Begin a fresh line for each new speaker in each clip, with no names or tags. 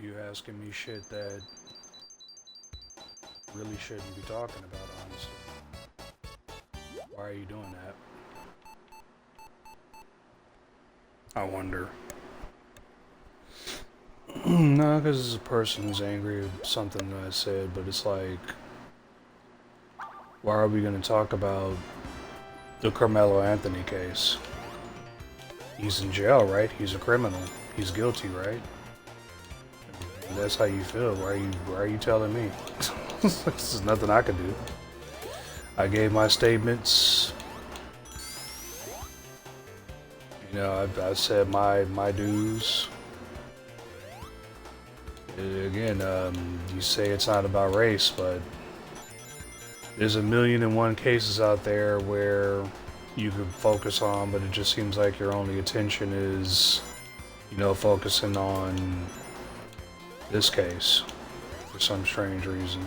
You asking me shit that really shouldn't be talking about, honestly. Why are you doing that? I wonder. No, because it's a person who's angry at something that I said, but it's like, why are we going to talk about the Carmelo Anthony case? He's in jail, right? He's a criminal. He's guilty, right? And that's how you feel. Why are you telling me? This is nothing I can do. I gave my statements. You know, I said my dues. Again, you say it's not about race, but there's a million and one cases out there where you could focus on, but it just seems like your only attention is, you know, focusing on this case for some strange reason.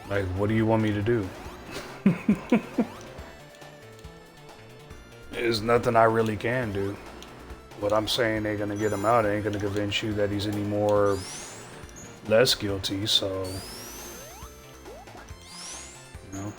Like, what do you want me to do? There's nothing I really can do. What I'm saying ain't gonna get him out. It ain't gonna convince you that he's any more less guilty, so, you know.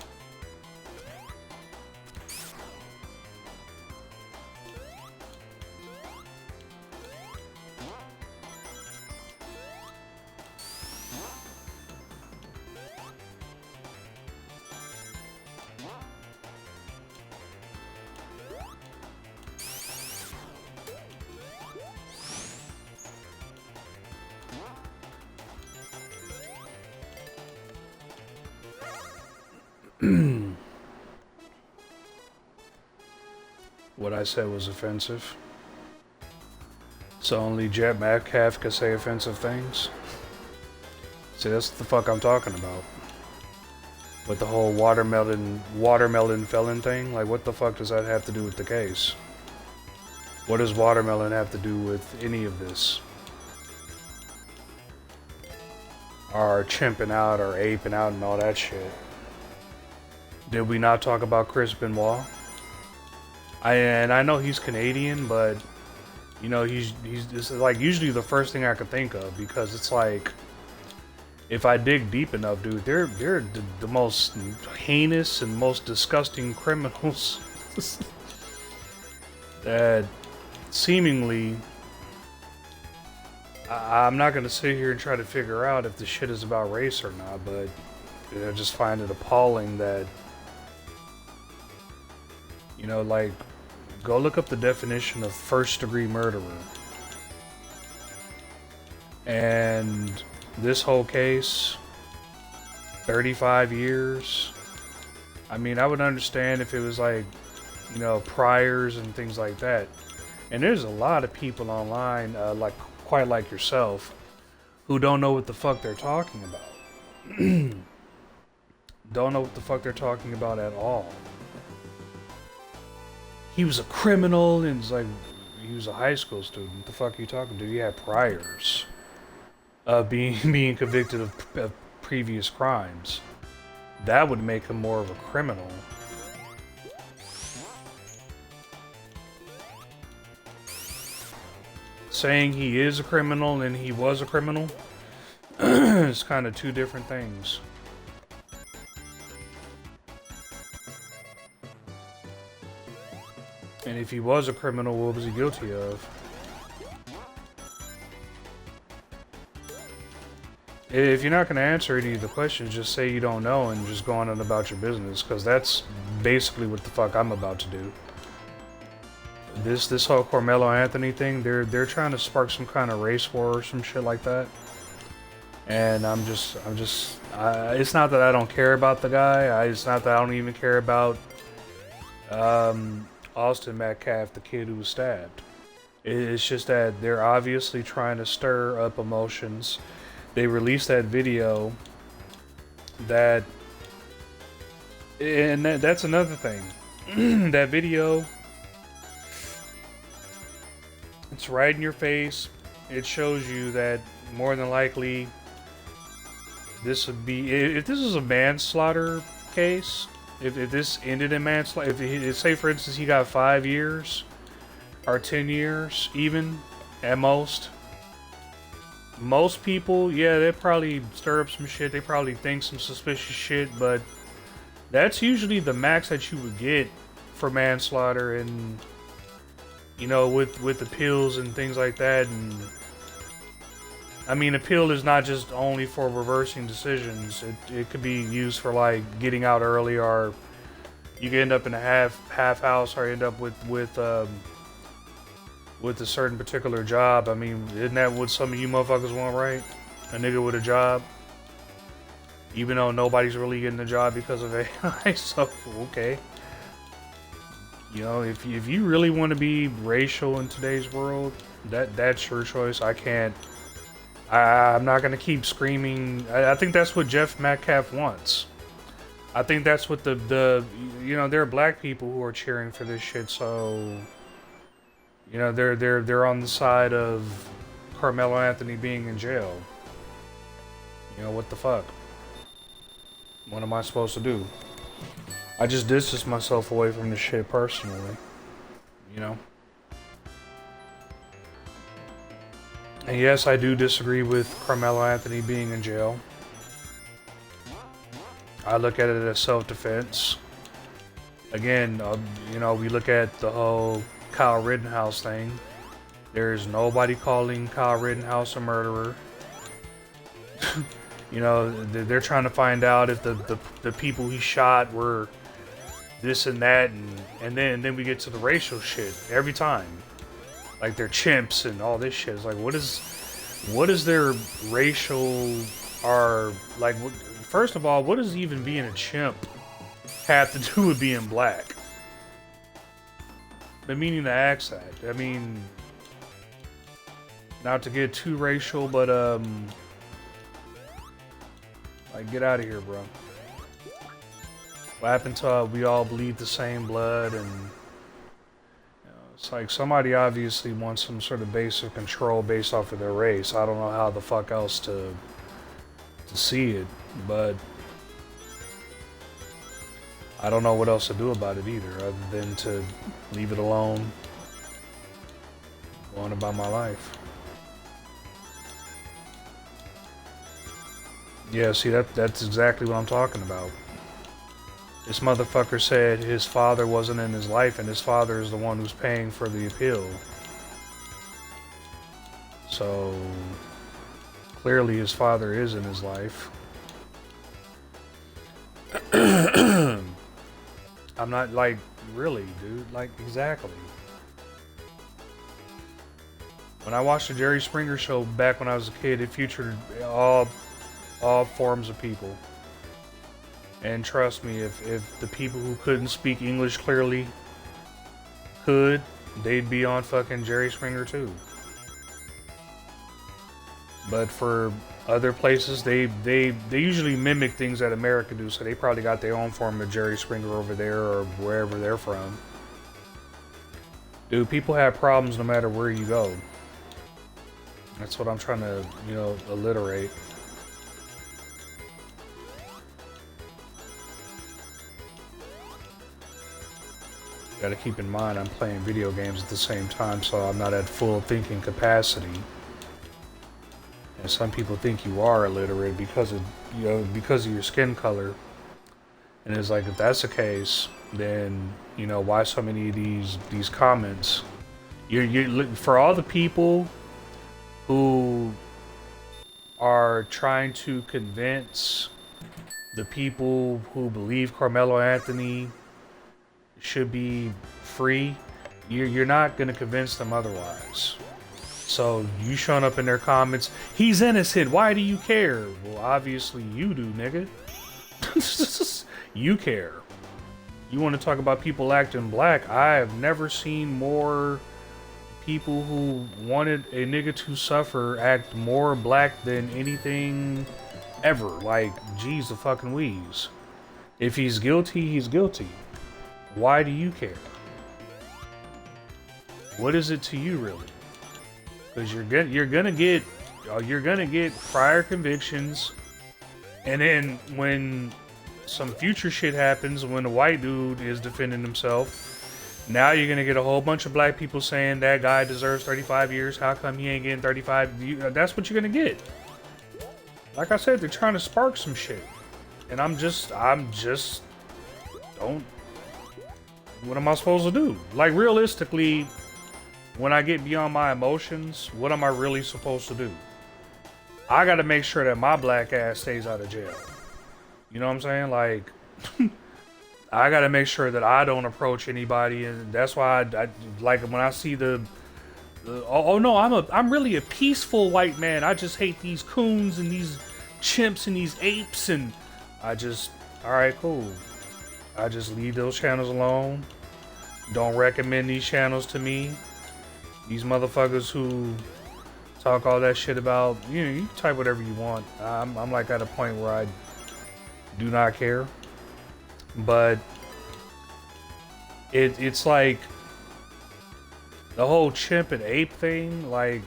What I said was offensive. So only Jet Metcalf can say offensive things? See, that's the fuck I'm talking about. With the whole watermelon felon thing, like what the fuck does that have to do with the case? What does watermelon have to do with any of this? Or chimping out or aping out and all that shit. Did we not talk about Chris Benoit? I know he's Canadian, but you know he's it's like usually the first thing I could think of, because it's like, if I dig deep enough, dude, they're the most heinous and most disgusting criminals that seemingly. I'm not gonna sit here and try to figure out if the shit is about race or not, but I just find it appalling that, you know, like, go look up the definition of first-degree murderer. And this whole case, 35 years. I mean, I would understand if it was like, you know, priors and things like that. And there's a lot of people online, like quite like yourself, who don't know what the fuck they're talking about. Don't know what the fuck they're talking about at all. He was a criminal, and it's like, he was a high school student. What the fuck are you talking to? He had priors of being convicted of previous crimes. That would make him more of a criminal. Saying he is a criminal and he was a criminal is kind of two different things. And if he was a criminal, what was he guilty of? If you're not going to answer any of the questions, just say you don't know and just go on about your business, because that's basically what the fuck I'm about to do. This whole Carmelo Anthony thing, they're trying to spark some kind of race war or some shit like that. And it's not that I don't care about the guy. It's not that I don't even care about Austin Metcalf, the kid who was stabbed. It's just that they're obviously trying to stir up emotions. They released that video that, and that's another thing. That video, it's right in your face, it shows you that more than likely this would be, if this is a manslaughter case, if this ended in manslaughter, if say for instance he got 5 years or 10 years even at most people, yeah, they probably stir up some shit, they probably think some suspicious shit, but that's usually the max that you would get for manslaughter, and you know, with appeals and things like that. And I mean, appeal is not just only for reversing decisions. It could be used for like getting out early, or you could end up in a half house, or end up with a certain particular job. I mean, isn't that what some of you motherfuckers want, right? A nigga with a job, even though nobody's really getting a job because of AI. So okay, you know, if you really want to be racial in today's world, that's your choice. I can't. I'm not gonna keep screaming. I think that's what Jeff Metcalf wants. I think that's what the you know, there are black people who are cheering for this shit. So you know, they're on the side of Carmelo Anthony being in jail. You know, what the fuck? What am I supposed to do? I just distance myself away from this shit personally. You know? And yes, I do disagree with Carmelo Anthony being in jail. I look at it as self-defense. Again, you know, we look at the whole Kyle Rittenhouse thing. There's nobody calling Kyle Rittenhouse a murderer. You know, they're trying to find out if the people he shot were this and that, and then we get to the racial shit every time. Like they're chimps and all this shit. It's like, what is their racial, or like, first of all, what does even being a chimp have to do with being black? The meaning to ask that. I mean, not to get too racial, but like, get out of here, bro. What happened to we all bleed the same blood? And it's like somebody obviously wants some sort of basic control based off of their race. I don't know how the fuck else to see it, but I don't know what else to do about it either, other than to leave it alone, go on about my life. Yeah, see, that's exactly what I'm talking about. This motherfucker said his father wasn't in his life, and his father is the one who's paying for the appeal. So clearly his father is in his life. I'm not, like, really, dude. Like, exactly. When I watched the Jerry Springer show back when I was a kid, it featured all forms of people. And trust me, if the people who couldn't speak English clearly could, they'd be on fucking Jerry Springer too. But for other places, they usually mimic things that America do, so they probably got their own form of Jerry Springer over there or wherever they're from. Dude, people have problems no matter where you go. That's what I'm trying to, you know, alliterate. Gotta keep in mind I'm playing video games at the same time, so I'm not at full thinking capacity. And some people think you are illiterate because of, you know, because of your skin color. And it's like, if that's the case, then, you know, why so many of these comments? You're for all the people who are trying to convince the people who believe Carmelo Anthony should be free, you're not going to convince them otherwise. So you showing up in their comments, he's innocent, why do you care? Well, obviously you do, nigga. You care. You want to talk about people acting black? I have never seen more people who wanted a nigga to suffer act more black than anything ever. Like, geez, the fucking wheeze. If he's guilty, he's guilty. Why do you care? What is it to you, really? because you're gonna get prior convictions, and then when some future shit happens, when a white dude is defending himself, now you're gonna get a whole bunch of black people saying that guy deserves 35 years. How come he ain't getting 35? That's what you're gonna get. Like I said, they're trying to spark some shit, and I'm just don't. What am I supposed to do? Like, realistically, when I get beyond my emotions, what am I really supposed to do? I gotta make sure that my black ass stays out of jail. You know what I'm saying? Like, I gotta make sure that I don't approach anybody, and that's why I like when I see oh no, I'm really a peaceful white man. I just hate these coons and these chimps and these apes, and all right, cool. I just leave those channels alone. Don't recommend these channels to me. These motherfuckers who talk all that shit about, you type whatever you want. I'm like at a point where I do not care. But it's like the whole chimp and ape thing, like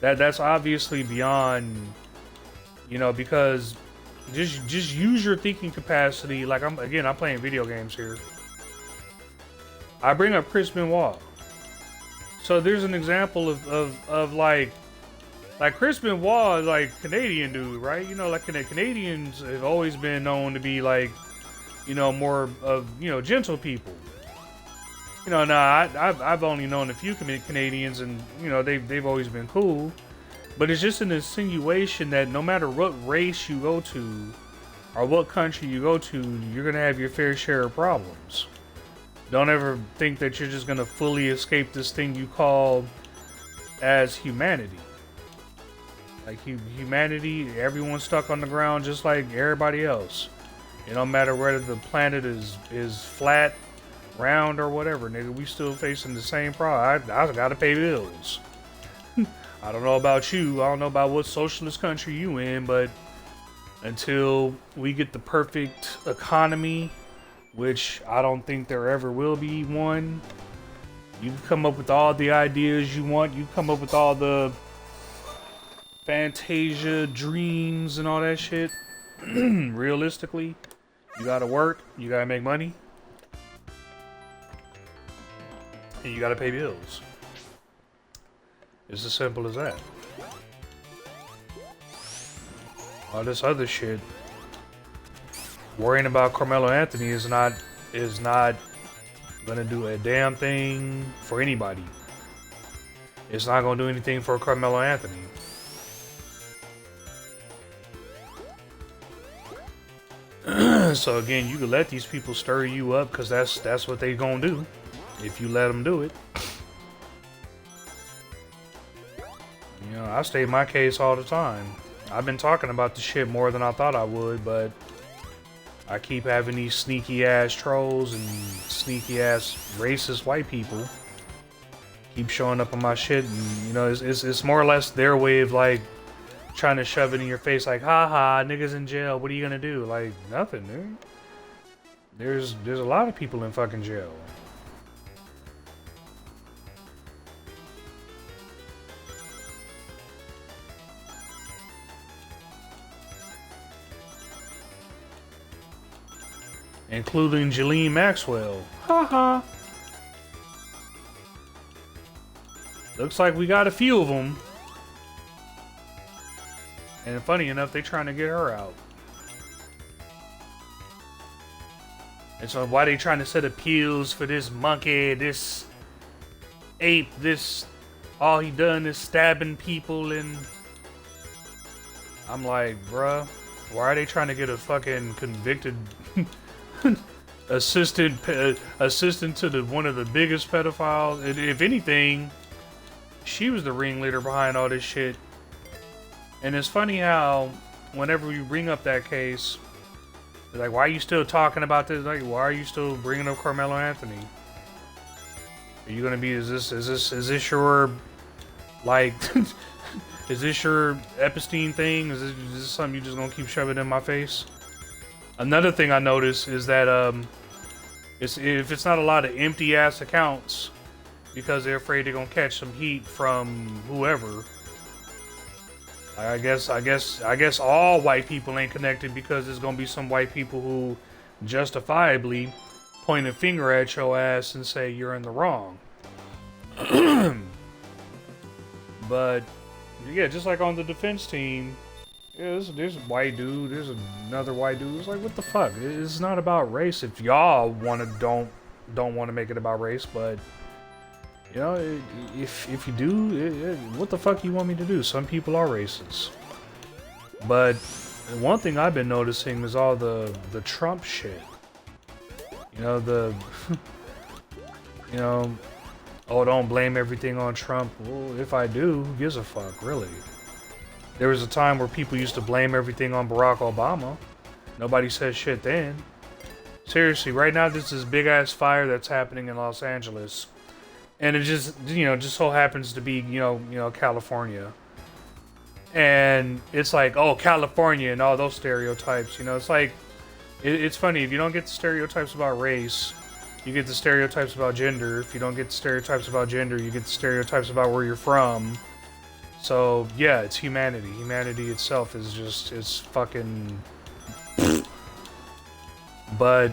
that's obviously beyond, because just use your thinking capacity. Like I'm playing video games here. I bring up Chris Benoit. So there's an example of like Chris Benoit, like Canadian dude, right? Like Canadians have always been known to be like, more of, gentle people. Now I've only known a few Canadians, and they've always been cool. But it's just an insinuation that no matter what race you go to or what country you go to, you're gonna have your fair share of problems. Don't ever think that you're just gonna fully escape this thing you call as humanity. Like humanity, everyone's stuck on the ground just like everybody else. It don't matter whether the planet is flat, round, or whatever, nigga. We still facing the same problem. I gotta pay bills. I don't know about you. I don't know about what socialist country you in, but until we get the perfect economy, which I don't think there ever will be one, you can come up with all the ideas you want. You come up with all the fantasia, dreams, and all that shit. Realistically, you gotta work, you gotta make money, and you gotta pay bills. It's as simple as that. All this other shit, worrying about Carmelo Anthony is not gonna do a damn thing for anybody. It's not gonna do anything for Carmelo Anthony. So again, you can let these people stir you up, because that's what they gonna do if you let them do it. I state my case all the time. I've been talking about the shit more than I thought I would, but I keep having these sneaky ass trolls and sneaky ass racist white people keep showing up on my shit, and it's more or less their way of like trying to shove it in your face, like, haha, niggas in jail, what are you gonna do? Like, nothing, dude. There's a lot of people in fucking jail. Including Jalene Maxwell. Haha. Looks like we got a few of them. And funny enough, they trying to get her out. And so why they trying to set appeals for this monkey, this ape, this all he done is stabbing people, and I'm like, bruh, why are they trying to get a fucking convicted assistant to one of the biggest pedophiles? And if anything, she was the ringleader behind all this shit. And it's funny how whenever we bring up that case, they're like, why are you still talking about this? Like, why are you still bringing up Carmelo Anthony? Are you gonna be? Is this your like? Is this your Epstein thing? Is this something you just gonna keep shoving in my face? Another thing I noticed is that if it's not a lot of empty ass accounts, because they're afraid they're gonna catch some heat from whoever. I guess all white people ain't connected because there's gonna be some white people who justifiably point a finger at your ass and say you're in the wrong. But yeah, just like on the defense team, yeah, there's a white dude, there's another white dude. It's like, what the fuck? It's not about race. If y'all don't want to make it about race, but you know, if you do, what the fuck you want me to do? Some people are racist. But one thing I've been noticing is all the Trump shit. You know, you know, oh, don't blame everything on Trump. Well, if I do, who gives a fuck, really? There was a time where people used to blame everything on Barack Obama. Nobody said shit then. Seriously, right now there's this big ass fire that's happening in Los Angeles. And it just, you know, just so happens to be, you know, California. And it's like, oh, California and all those stereotypes, you know. It's like, it's funny, if you don't get the stereotypes about race, you get the stereotypes about gender. If you don't get the stereotypes about gender, you get the stereotypes about where you're from. So, yeah, it's humanity. Humanity itself is just, it's fucking... But,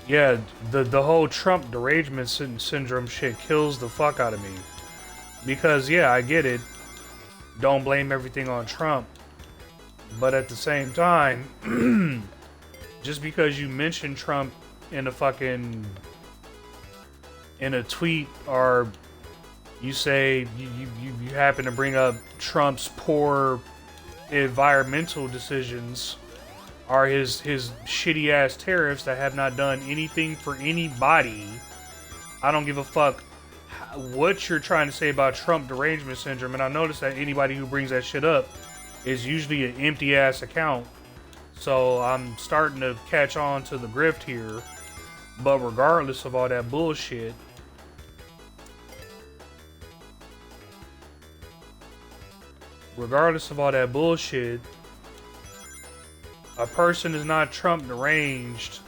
yeah, the whole Trump derangement syndrome shit kills the fuck out of me. Because, yeah, I get it. Don't blame everything on Trump. But at the same time, just because you mention Trump in a tweet, or you say you happen to bring up Trump's poor environmental decisions, or his shitty ass tariffs that have not done anything for anybody. I don't give a fuck what you're trying to say about Trump derangement syndrome, and I notice that anybody who brings that shit up is usually an empty ass account. So I'm starting to catch on to the grift here. But regardless of all that bullshit, a person is not Trump deranged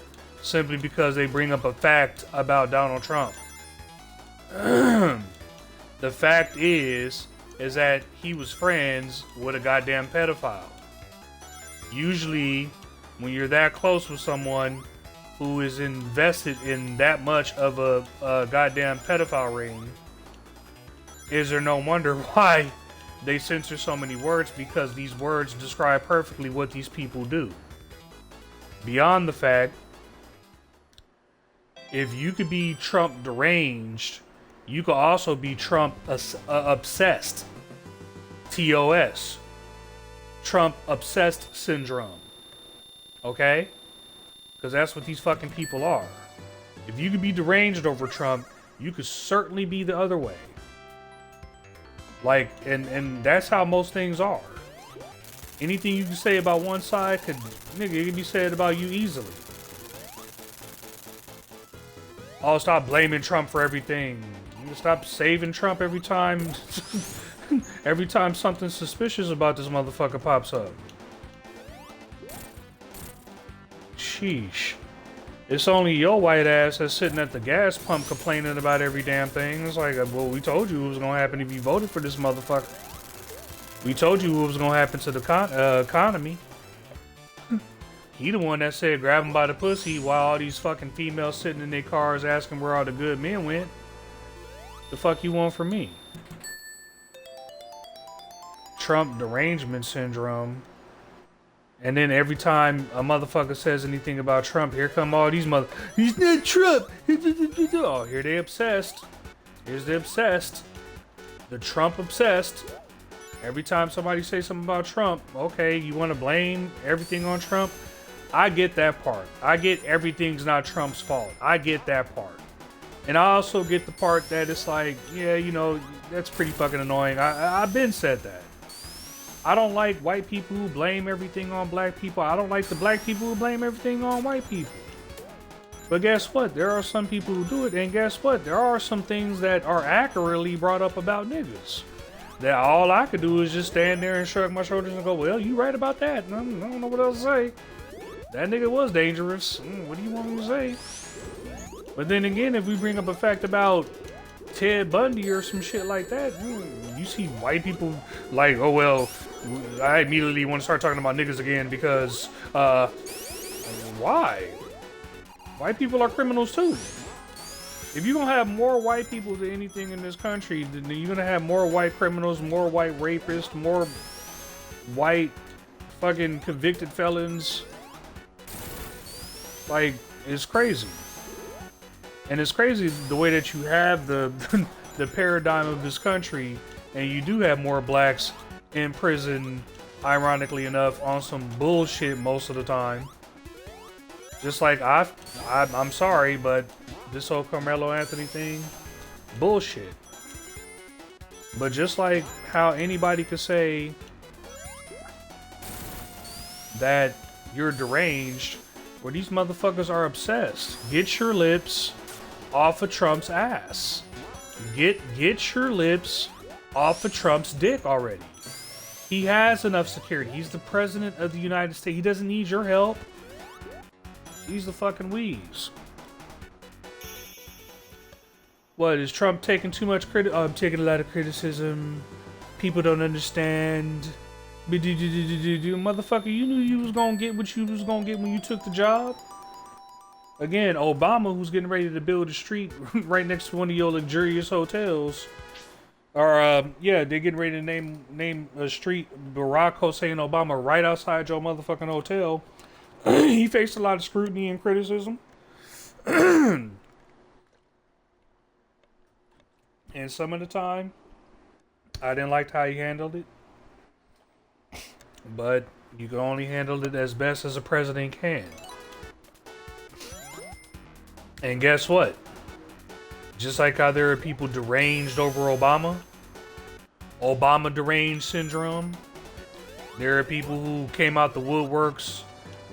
simply because they bring up a fact about Donald Trump. The fact is that he was friends with a goddamn pedophile. Usually, when you're that close with someone who is invested in that much of a goddamn pedophile ring, is there no wonder why they censor so many words, because these words describe perfectly what these people do. Beyond the fact, if you could be Trump deranged, you could also be Trump obsessed. TOS. Trump obsessed syndrome. Okay? Because that's what these fucking people are. If you could be deranged over Trump, you could certainly be the other way. Like, and that's how most things are. Anything you can say about one side it can be said about you easily. Oh, stop blaming Trump for everything. You can stop saving Trump every time every time something suspicious about this motherfucker pops up. Sheesh. It's only your white ass that's sitting at the gas pump complaining about every damn thing. It's like, well, we told you what was gonna happen if you voted for this motherfucker. We told you what was gonna happen to the economy. He the one that said grab him by the pussy while all these fucking females sitting in their cars asking where all the good men went. The fuck you want from me? Trump derangement syndrome. And then every time a motherfucker says anything about Trump, here come all these he's not Trump! Oh, here they obsessed. Here's the obsessed. The Trump obsessed. Every time somebody says something about Trump, okay, you want to blame everything on Trump? I get that part. I get everything's not Trump's fault. I get that part. And I also get the part that it's like, yeah, you know, that's pretty fucking annoying. I've been said that. I don't like white people who blame everything on black people. I don't like the black people who blame everything on white people. But guess what? There are some people who do it, and guess what? There are some things that are accurately brought up about niggas. That all I could do is just stand there and shrug my shoulders and go, well, you right about that. I don't know what else to say. That nigga was dangerous. What do you want me to say? But then again, if we bring up a fact about Ted Bundy or some shit like that, you see white people like, oh well, I immediately want to start talking about niggas again because, why? White people are criminals too. If you're gonna have more white people than anything in this country, then you're gonna have more white criminals, more white rapists, more white fucking convicted felons. Like, it's crazy. And it's crazy the way that you have the the paradigm of this country, and you do have more blacks in prison, ironically enough, on some bullshit most of the time. Just like I'm sorry, but this whole Carmelo Anthony thing, bullshit. But just like how anybody could say that you're deranged, where these motherfuckers are obsessed. Get your lips off of Trump's ass. Get your lips off of Trump's dick already. He has enough security. He's the president of the United States. He doesn't need your help. He's the fucking wheeze. What, is Trump taking too much credit? I'm taking a lot of criticism. People don't understand. Motherfucker, you knew you was gonna get what you was gonna get when you took the job. Again, Obama, who's getting ready to build a street right next to one of your luxurious hotels, or yeah, they're getting ready to name a street Barack Hussein Obama right outside your motherfucking hotel. He faced a lot of scrutiny and criticism, and some of the time, I didn't like how he handled it. But you can only handle it as best as a president can. And guess what? Just like how there are people deranged over Obama deranged syndrome, there are people who came out the woodworks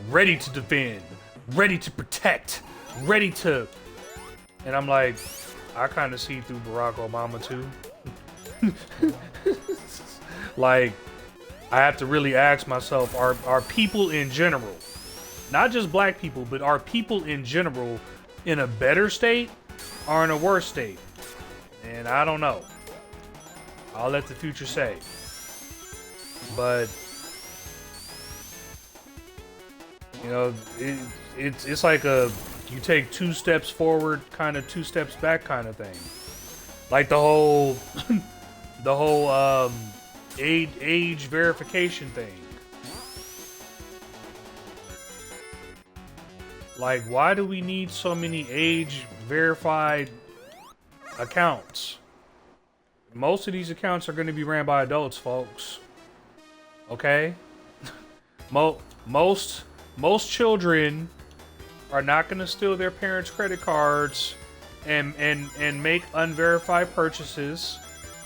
ready to defend, ready to protect, ready to... And I'm like, I kind of see through Barack Obama too. Like, I have to really ask myself, are people in general, not just black people, but are people in general in a better state or in a worse state? And I don't know. I'll let the future say. But, you know, it's like a, you take 2 steps forward, kind of 2 steps back kind of thing. Like the whole, age verification thing. Like, why do we need so many age verified accounts? Most of these accounts are going to be ran by adults, folks. Okay? Most children are not going to steal their parents' credit cards and make unverified purchases.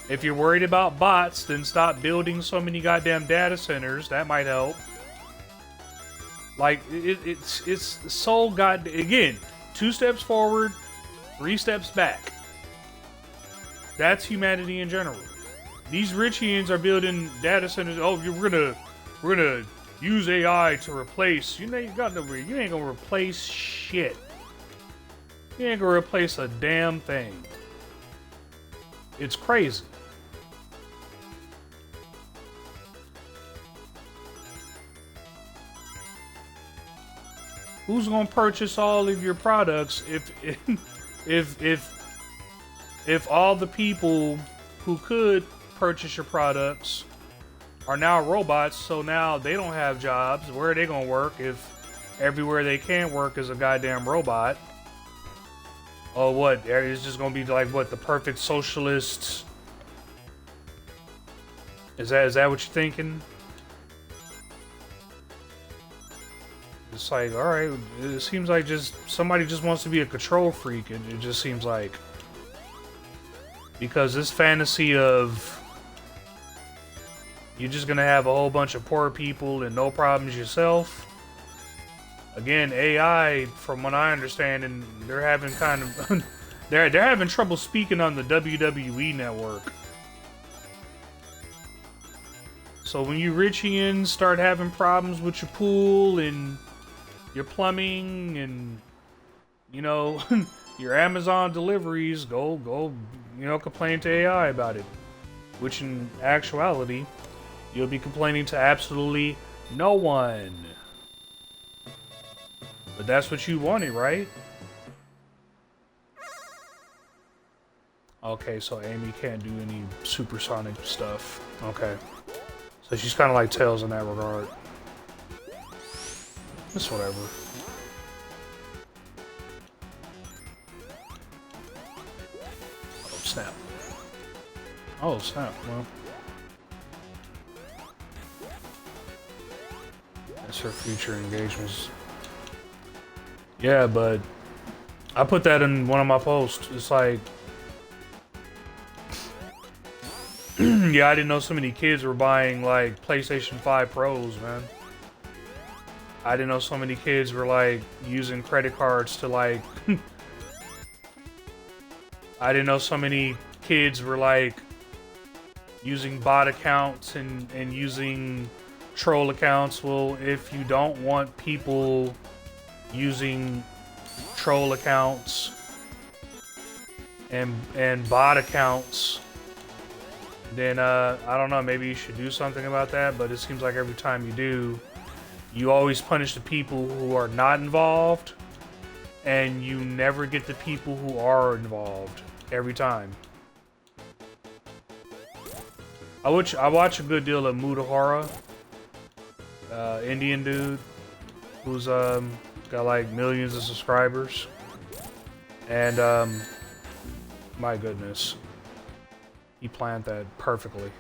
If you're worried about bots, then stop building so many goddamn data centers. That might help. Like, it's so goddamn... Again, 2 steps forward, 3 steps back. That's humanity in general. These Richians are building data centers. Oh, we're gonna use AI to replace... You ain't gonna replace shit. You ain't gonna replace a damn thing. It's crazy. Who's gonna purchase all of your products if all the people who could purchase your products are now robots? So now they don't have jobs. Where are they gonna work if everywhere they can work is a goddamn robot? Oh, what? It's just gonna be like what, the perfect socialist? Is that what you're thinking? It's like, all right, it seems like just somebody just wants to be a control freak. It just seems like, because this fantasy of you're just gonna have a whole bunch of poor people and no problems yourself. Again, AI, from what I understand, and they're having kind of they're having trouble speaking on the WWE network. So when you Richians start having problems with your pool and your plumbing and, you know, your Amazon deliveries, go, you know, complain to AI about it. Which in actuality, you'll be complaining to absolutely no one. But that's what you wanted, right? Okay, so Amy can't do any supersonic stuff. Okay. So she's kind of like Tails in that regard. It's whatever. Oh, snap. Oh, snap. Well. That's her future engagements. Yeah, but I put that in one of my posts. It's like, yeah, I didn't know so many kids were buying like PlayStation 5 Pros, man. I didn't know so many kids were like using credit cards to like. I didn't know so many kids were like using bot accounts and using troll accounts. Well, if you don't want people using troll accounts and bot accounts, then I don't know, maybe you should do something about that. But it seems like every time you do, you always punish the people who are not involved, and you never get the people who are involved every time. I watch a good deal of Mudahara, Indian dude who's got like millions of subscribers, and my goodness, he planned that perfectly.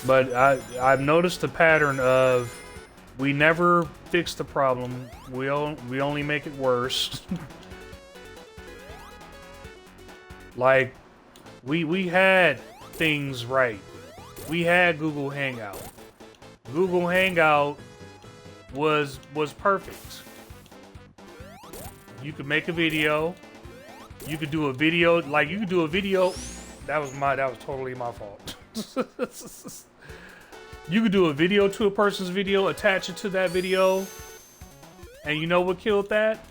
But I've noticed the pattern of we never fix the problem. We only make it worse. Like we had things right. We had Google Hangout. Google Hangout was perfect. You could make a video. You could do a video, like you could do a video. That was totally my fault. You could do a video to a person's video, attach it to that video, and you know what killed that?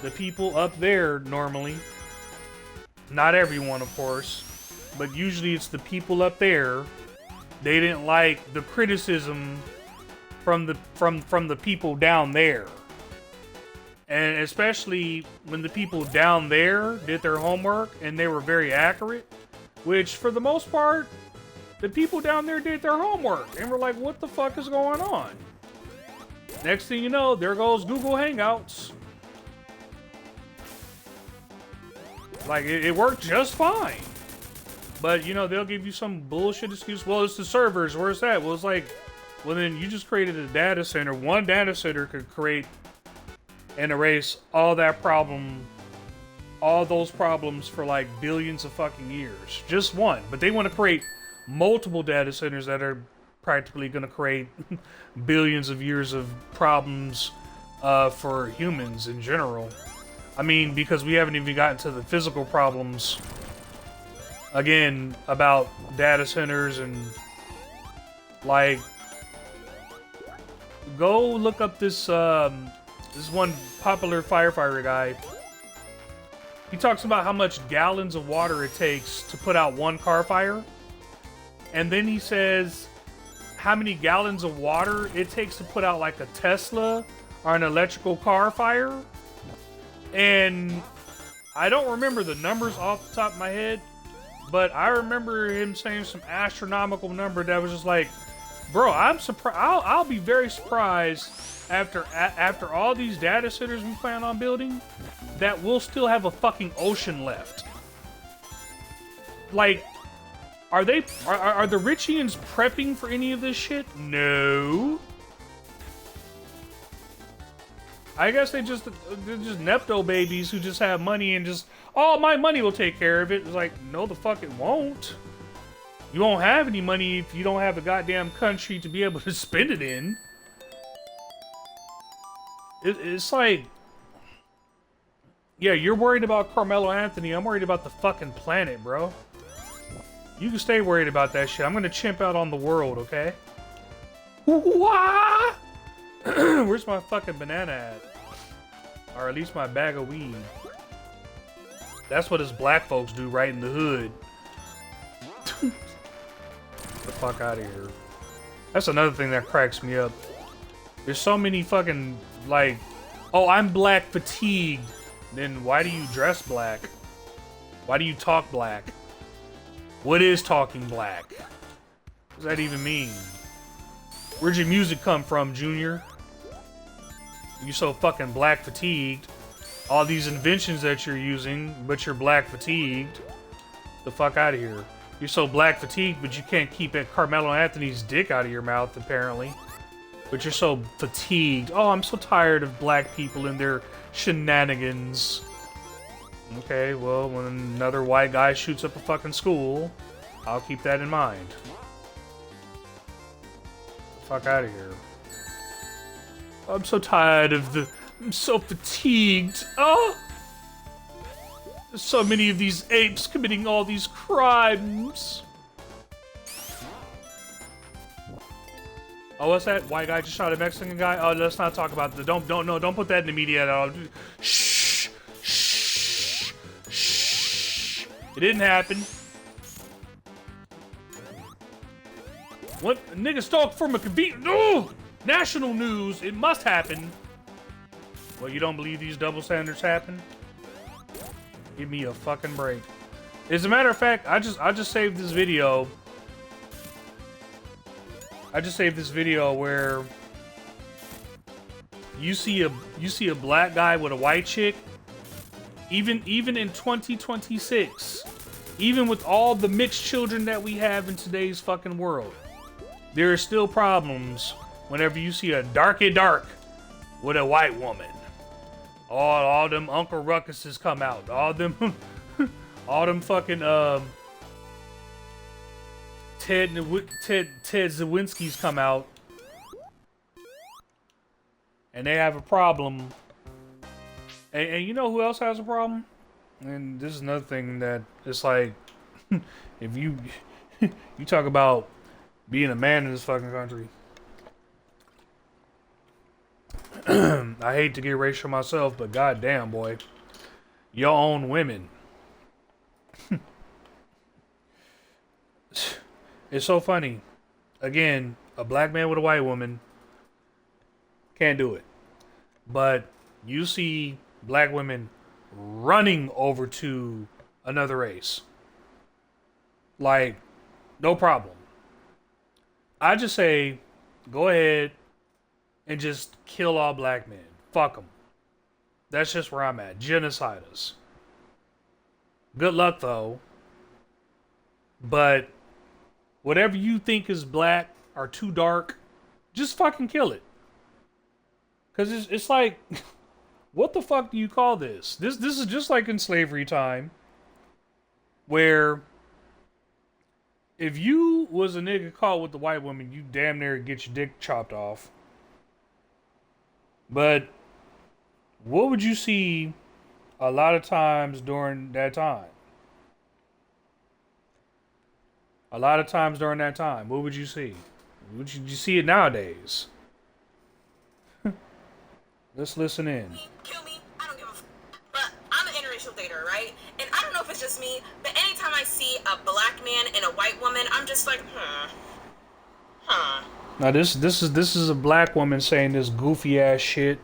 The people up there normally. Not everyone, of course, but usually it's the people up there. They didn't like the criticism from the people down there. And especially when the people down there did their homework and they were very accurate, which for the most part, the people down there did their homework and were like, what the fuck is going on? Next thing you know, there goes Google Hangouts. Like, it worked just fine. But, you know, they'll give you some bullshit excuse. Well, it's the servers. Where's that? Well, it's like, well, then you just created a data center. One data center could create and erase all that problem, all those problems for like billions of fucking years. Just one. But they want to create multiple data centers that are practically going to create billions of years of problems for humans in general. I mean, because we haven't even gotten to the physical problems, again, about data centers and, like, go look up this, this one popular firefighter guy. He talks about how much gallons of water it takes to put out one car fire. And then he says how many gallons of water it takes to put out like a Tesla or an electrical car fire. And I don't remember the numbers off the top of my head, but I remember him saying some astronomical number that was just like, bro, I'm surprised. I'll be very surprised after all these data centers we plan on building that we'll still have a fucking ocean left. Like, are the Richians prepping for any of this shit? No. I guess they're just Nepto babies who just have money and just, oh, my money will take care of it. It's like, no, the fuck it won't. You won't have any money if you don't have a goddamn country to be able to spend it in. It's like, yeah, you're worried about Carmelo Anthony. I'm worried about the fucking planet, bro. You can stay worried about that shit. I'm gonna chimp out on the world, okay? Wah! Where's my fucking banana at? Or at least my bag of weed. That's what us black folks do right in the hood. Get the fuck out of here. That's another thing that cracks me up. There's so many fucking, like, oh, I'm black fatigued. Then why do you dress black? Why do you talk black? What is talking black? What does that even mean? Where'd your music come from, Junior? You so fucking black fatigued. All these inventions that you're using, but you're black fatigued. The fuck out of here. You're so black fatigued, but you can't keep Carmelo Anthony's dick out of your mouth, apparently. But you're so fatigued. Oh, I'm so tired of black people and their shenanigans. Okay, well, when another white guy shoots up a fucking school, I'll keep that in mind. The fuck out of here. I'm so tired of the... I'm so fatigued. Oh! There's so many of these apes committing all these crimes. Oh, what's that? White guy just shot a Mexican guy? Oh, let's not talk about the... Don't put that in the media at all. Shh. Shh. Shh. It didn't happen. What? A nigga stalked from a convenience... No! National news. It must happen. Well, you don't believe these double standards happen? Give me a fucking break. As a matter of fact, I just saved this video. I just saved this video where you see a black guy with a white chick. Even in 2026, even with all the mixed children that we have in today's fucking world, there are still problems whenever you see a darky dark with a white woman. All them Uncle Ruckuses come out. All them fucking Ted Zawinski's come out, and they have a problem. And you know who else has a problem? And this is another thing that it's like, if you talk about being a man in this fucking country. I hate to get racial myself, but goddamn, boy, your own women. It's so funny. Again, a black man with a white woman can't do it, but you see black women running over to another race, like no problem. I just say, go ahead and just kill all black men. Fuck them. That's just where I'm at. Genocide us. Good luck, though. But whatever you think is black or too dark, just fucking kill it. Because it's like, what the fuck do you call this? This is just like in slavery time, where if you was a nigga caught with the white woman, you damn near get your dick chopped off. But what would you see a lot of times during that time? A lot of times during that time, what would you see? Would you see it nowadays? Let's listen in.
Kill me, I don't give a f. But I'm an interracial dater, right? And I don't know if it's just me, but anytime I see a black man and a white woman, I'm just like,
Now this is a black woman saying this goofy ass shit.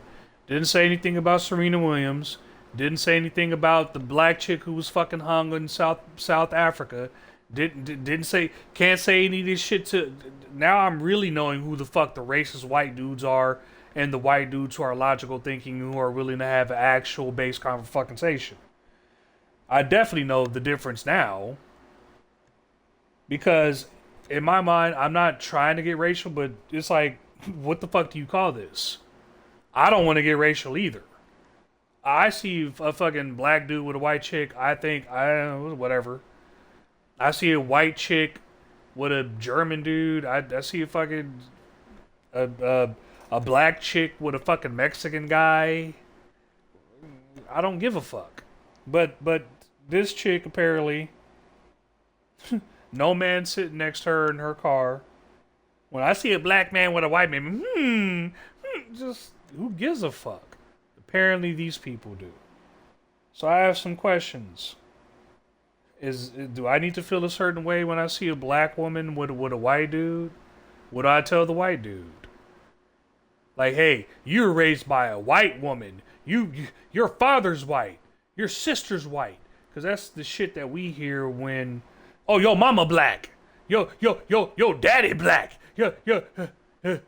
Didn't say anything about Serena Williams. Didn't say anything about the black chick who was fucking hung in South Africa. Didn't say, can't say any of this shit to. Now I'm really knowing who the fuck the racist white dudes are, and the white dudes who are logical thinking, who are willing to have an actual base conversation. I definitely know the difference now, because in my mind, I'm not trying to get racial, but it's like, what the fuck do you call this? I don't want to get racial either. I see a fucking black dude with a white chick, I think, whatever. I see a white chick with a German dude. I see a fucking a black chick with a fucking Mexican guy. I don't give a fuck. But this chick apparently, no man sitting next to her in her car. When I see a black man with a white man, just who gives a fuck? Apparently, these people do. So I have some questions. Do I need to feel a certain way when I see a black woman with a white dude? What do I tell the white dude? Like, hey, you were raised by a white woman. Your father's white. Your sister's white. Because that's the shit that we hear when, oh, yo, mama black. Yo, daddy black. Yo. But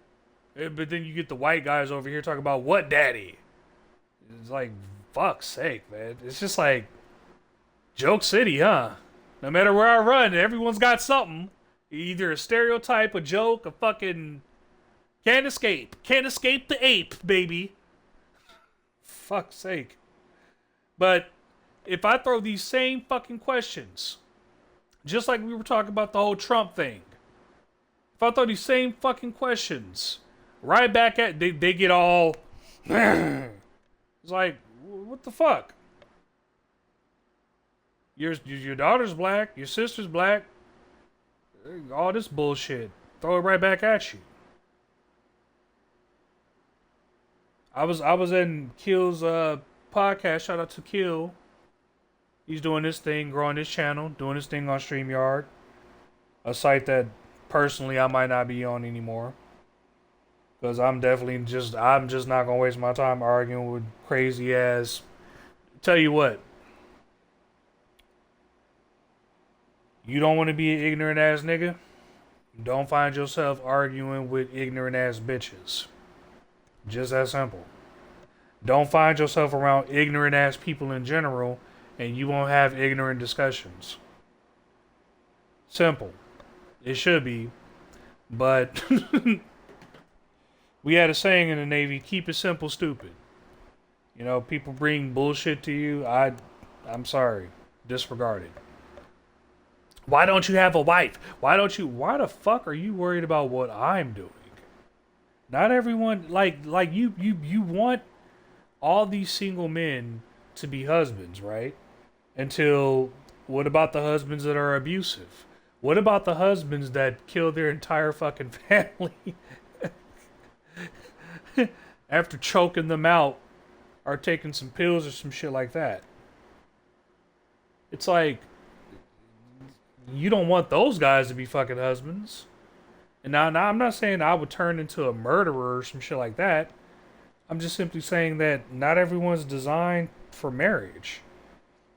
then you get the white guys over here talking about what daddy. It's like, fuck's sake, man. It's just like, joke city, huh? No matter where I run, everyone's got something. Either a stereotype, a joke, a fucking... Can't escape. Can't escape the ape, baby. Fuck's sake. But if I throw these same fucking questions, just like we were talking about the whole Trump thing, if I throw these same fucking questions right back at... They get all... It's like, what the fuck? Your daughter's black, your sister's black, all this bullshit. Throw it right back at you. I was in Kill's podcast. Shout out to Kill. He's doing this thing, growing his channel, doing his thing on StreamYard, a site that personally I might not be on anymore. Because I'm just not gonna waste my time arguing with crazy ass. Tell you what, you don't want to be an ignorant ass nigga. Don't find yourself arguing with ignorant ass bitches. Just that simple. Don't find yourself around ignorant ass people in general, and you won't have ignorant discussions. Simple. It should be, but. We had a saying in the Navy, keep it simple, stupid. You know, people bring bullshit to you, I'm sorry, disregard it. Why don't you have a wife? Why the fuck are you worried about what I'm doing? Not everyone, like you want all these single men to be husbands, right? Until, what about the husbands that are abusive? What about the husbands that kill their entire fucking family? After choking them out or taking some pills or some shit like that. It's like, you don't want those guys to be fucking husbands. And now I'm not saying I would turn into a murderer or some shit like that. I'm just simply saying that not everyone's designed for marriage.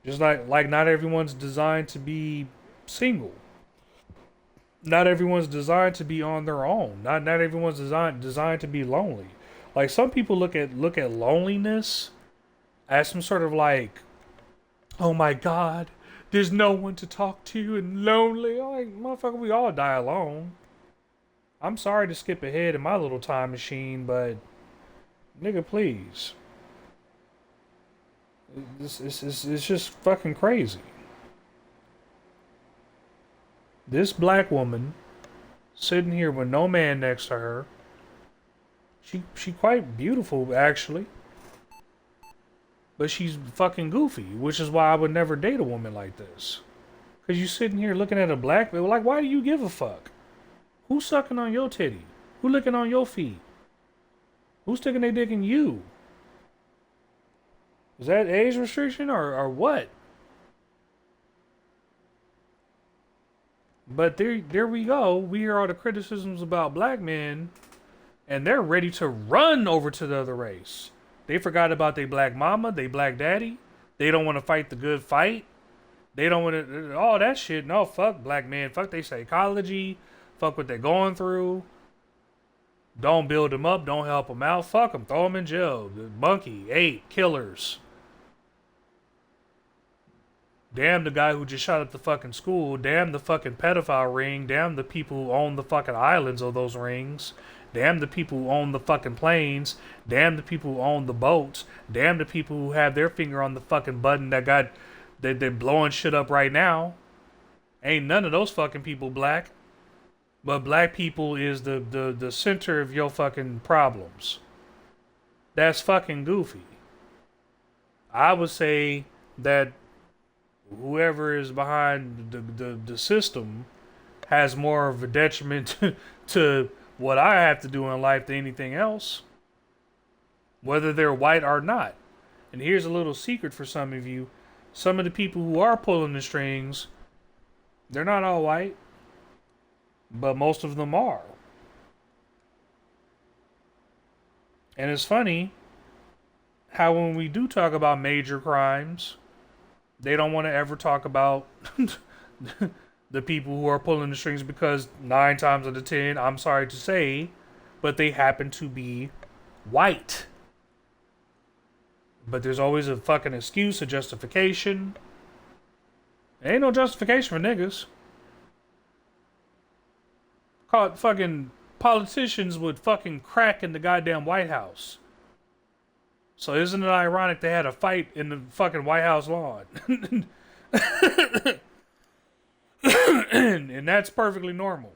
Just like not everyone's designed to be single. Not everyone's designed to be on their own. Not everyone's designed to be lonely. Like, some people look at loneliness as some sort of like, oh my god, there's no one to talk to and lonely. I'm like, motherfucker, we all die alone. I'm sorry to skip ahead in my little time machine, but nigga, please. It's just fucking crazy. This black woman sitting here with no man next to her. She quite beautiful, actually. But she's fucking goofy, which is why I would never date a woman like this. Because you sitting here looking at a black man, like, why do you give a fuck? Who's sucking on your titty? Who licking on your feet? Who's sticking their dick in you? Is that age restriction or what? But there we go. We hear all the criticisms about black men, and they're ready to run over to the other race. They forgot about their black mama, their black daddy. They don't want to fight the good fight. They don't want to, all that shit. No, fuck black men. Fuck their psychology. Fuck what they're going through. Don't build them up. Don't help them out. Fuck them. Throw them in jail. Monkey, ape, killers. Damn the guy who just shot up the fucking school. Damn the fucking pedophile ring. Damn the people who own the fucking islands of those rings. Damn the people who own the fucking planes. Damn the people who own the boats. Damn the people who have their finger on the fucking button that they're blowing shit up right now. Ain't none of those fucking people black. But black people is the center of your fucking problems. That's fucking goofy. I would say that whoever is behind the system has more of a detriment to what I have to do in life than anything else, whether they're white or not. And here's a little secret for some of you. Some of the people who are pulling the strings, they're not all white, but most of them are. And it's funny how when we do talk about major crimes, they don't want to ever talk about the people who are pulling the strings because 9 times out of 10, I'm sorry to say, but they happen to be white. But there's always a fucking excuse, a justification. There ain't no justification for niggas. Caught fucking politicians with fucking crack in the goddamn White House. So isn't it ironic they had a fight in the fucking White House lawn? And that's perfectly normal.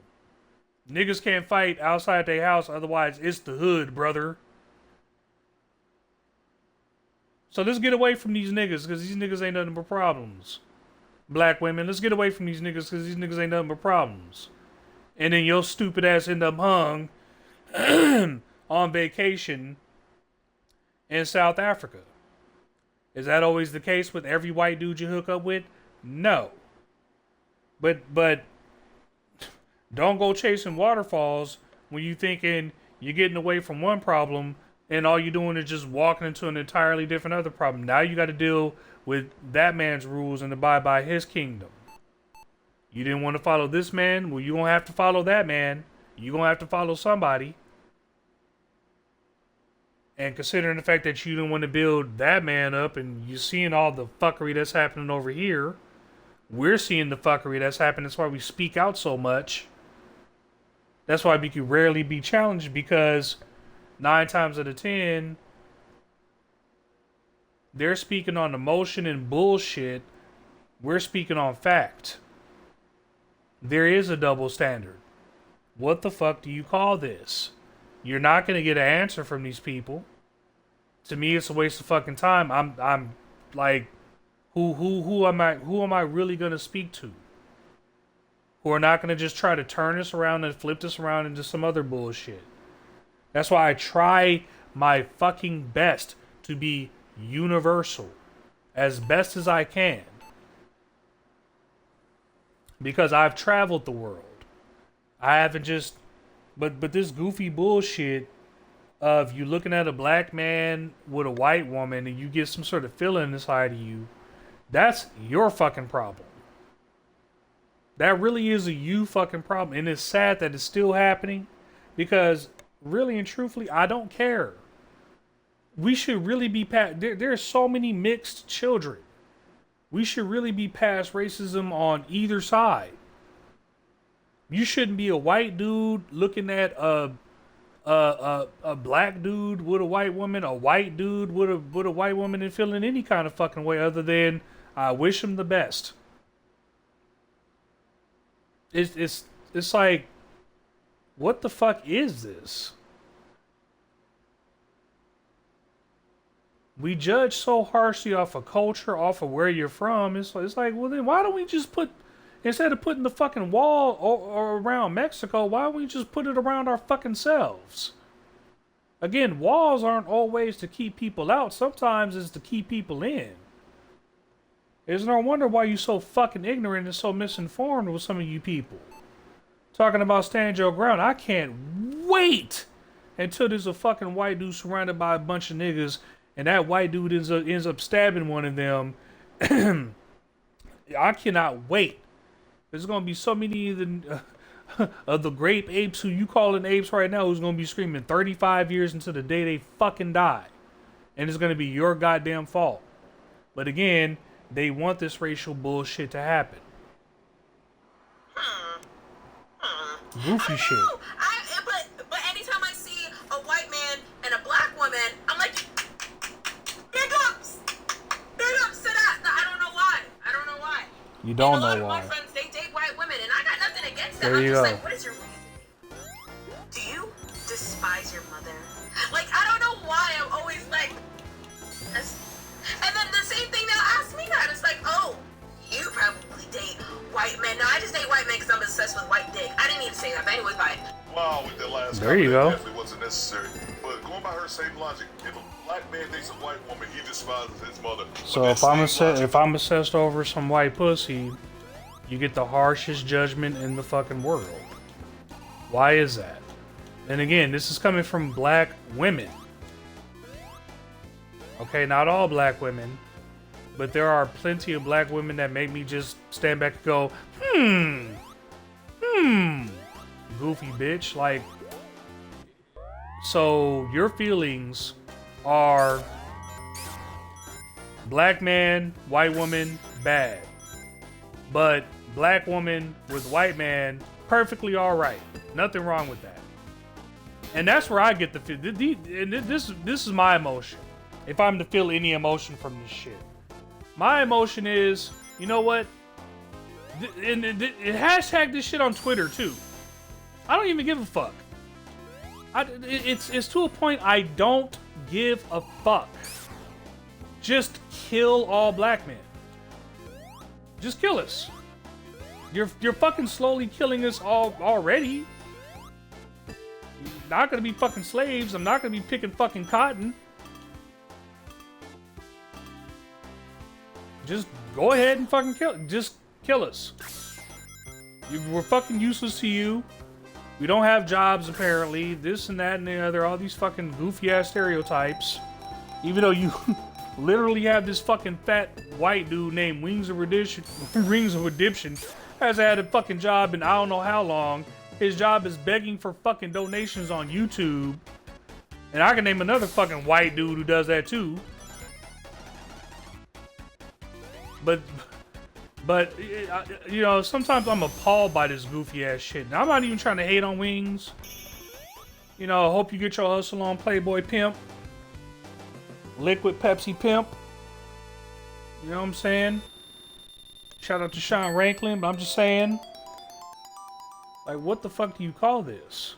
Niggas can't fight outside their house, otherwise it's the hood, brother. So let's get away from these niggas, because these niggas ain't nothing but problems. Black women, let's get away from these niggas, because these niggas ain't nothing but problems. And then your stupid ass end up hung on vacation in South Africa. Is that always the case with every white dude you hook up with? No. But don't go chasing waterfalls when you thinking you're getting away from one problem and all you're doing is just walking into an entirely different other problem. Now you got to deal with that man's rules and abide by his kingdom. You didn't want to follow this man? Well, you're going to have to follow that man. You're going to have to follow somebody. And considering the fact that you didn't want to build that man up and you're seeing all the fuckery that's happening over here, we're seeing the fuckery that's happening. That's why we speak out so much. That's why we can rarely be challenged, because 9 times out of 10, they're speaking on emotion and bullshit. We're speaking on fact. There is a double standard. What the fuck do you call this? You're not going to get an answer from these people. To me, it's a waste of fucking time. I'm like, who am I really going to speak to? Who are not going to just try to turn this around and flip this around into some other bullshit. That's why I try my fucking best to be universal as best as I can. Because I've traveled the world. I haven't just... But this goofy bullshit of you looking at a black man with a white woman and you get some sort of feeling inside of you, that's your fucking problem. That really is a you fucking problem. And it's sad that it's still happening, because really and truthfully, I don't care. We should really be past... There are so many mixed children. We should really be past racism on either side. You shouldn't be a white dude looking at a black dude with a white woman, a white dude with a white woman, and feeling any kind of fucking way other than I wish him the best. It's like, what the fuck is this? We judge so harshly off of culture, off of where you're from. It's like, well then why don't we just put, instead of putting the fucking wall or around Mexico, why don't we just put it around our fucking selves? Again, walls aren't always to keep people out. Sometimes it's to keep people in. It's no wonder why you're so fucking ignorant and so misinformed with some of you people. Talking about stand your ground. I can't wait until there's a fucking white dude surrounded by a bunch of niggas and that white dude ends up stabbing one of them. I cannot wait. There's going to be so many of the grape apes who you calling apes right now who's going to be screaming 35 years into the day they fucking die. And it's going to be your goddamn fault. But again, they want this racial bullshit to happen. Goofy shit.
But anytime I see a white man and a black woman, I'm like, big ups to that. I don't know why.
You don't know why.
A lot of my friends, they date white women, and I got nothing against them.
There you
I'm just
go.
like, what is your reason? Do you despise your mother? Like, I don't know why I'm always like, and then the same thing they'll ask me that. It's like, oh, you probably date white men. No, I just date white men because I'm a obsessed with white dick. I didn't need to say that, but anyways, bye.
Wow, with that last
There you go.
definitely wasn't necessary. But going by her same logic, if a black man dates a white woman, he despises his mother.
So if I'm obsessed over some white pussy, you get the harshest judgment in the fucking world. Why is that? And again, this is coming from black women. Okay, not all black women, but there are plenty of black women that make me just stand back and go, goofy bitch. Like, so your feelings are black man, white woman, bad. But black woman with white man, perfectly all right. Nothing wrong with that. And that's where I get the feel. This is my emotion. If I'm to feel any emotion from this shit, my emotion is, you know what? And hashtag this shit on Twitter too. I don't even give a fuck. It's to a point I don't give a fuck. Just kill all black men. Just kill us. You're fucking slowly killing us all already. Not gonna be fucking slaves. I'm not gonna be picking fucking cotton. Just go ahead and fucking kill us. We're fucking useless to you. We don't have jobs apparently. This and that and the other. All these fucking goofy ass stereotypes. Even though you literally have this fucking fat white dude named Wings of Redemption has had a fucking job in I don't know how long. His job is begging for fucking donations on YouTube. And I can name another fucking white dude who does that too. But you know, sometimes I'm appalled by this goofy ass shit. And I'm not even trying to hate on Wings. You know, I hope you get your hustle on, Playboy Pimp. Liquid Pepsi Pimp. You know what I'm saying? Shout out to Sean Ranklin, but I'm just saying. Like, what the fuck do you call this?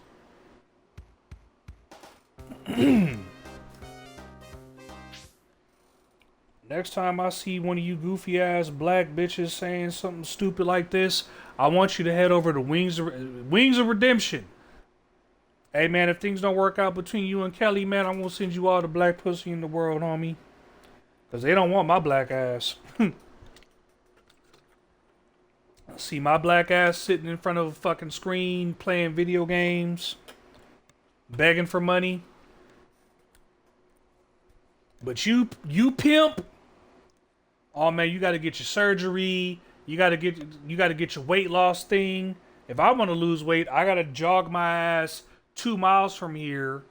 Next time I see one of you goofy ass black bitches saying something stupid like this, I want you to head over to Wings of Redemption. Hey man, if things don't work out between you and Kelly, man, I'm gonna send you all the black pussy in the world, homie. Cause they don't want my black ass. See my black ass sitting in front of a fucking screen playing video games, begging for money. But you pimp. Oh man, you got to get your surgery. You got to get your weight loss thing. If I want to lose weight, I got to jog my ass 2 miles from here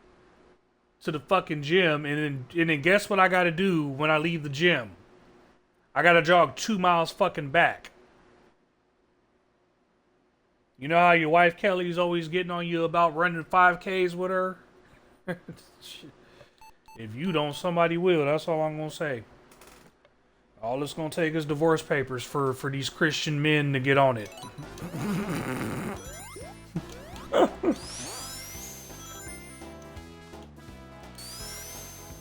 to the fucking gym, and then guess what I got to do when I leave the gym? I got to jog 2 miles fucking back. You know how your wife Kelly's always getting on you about running 5Ks with her? If you don't, somebody will. That's all I'm going to say. All it's going to take is divorce papers for these Christian men to get on it.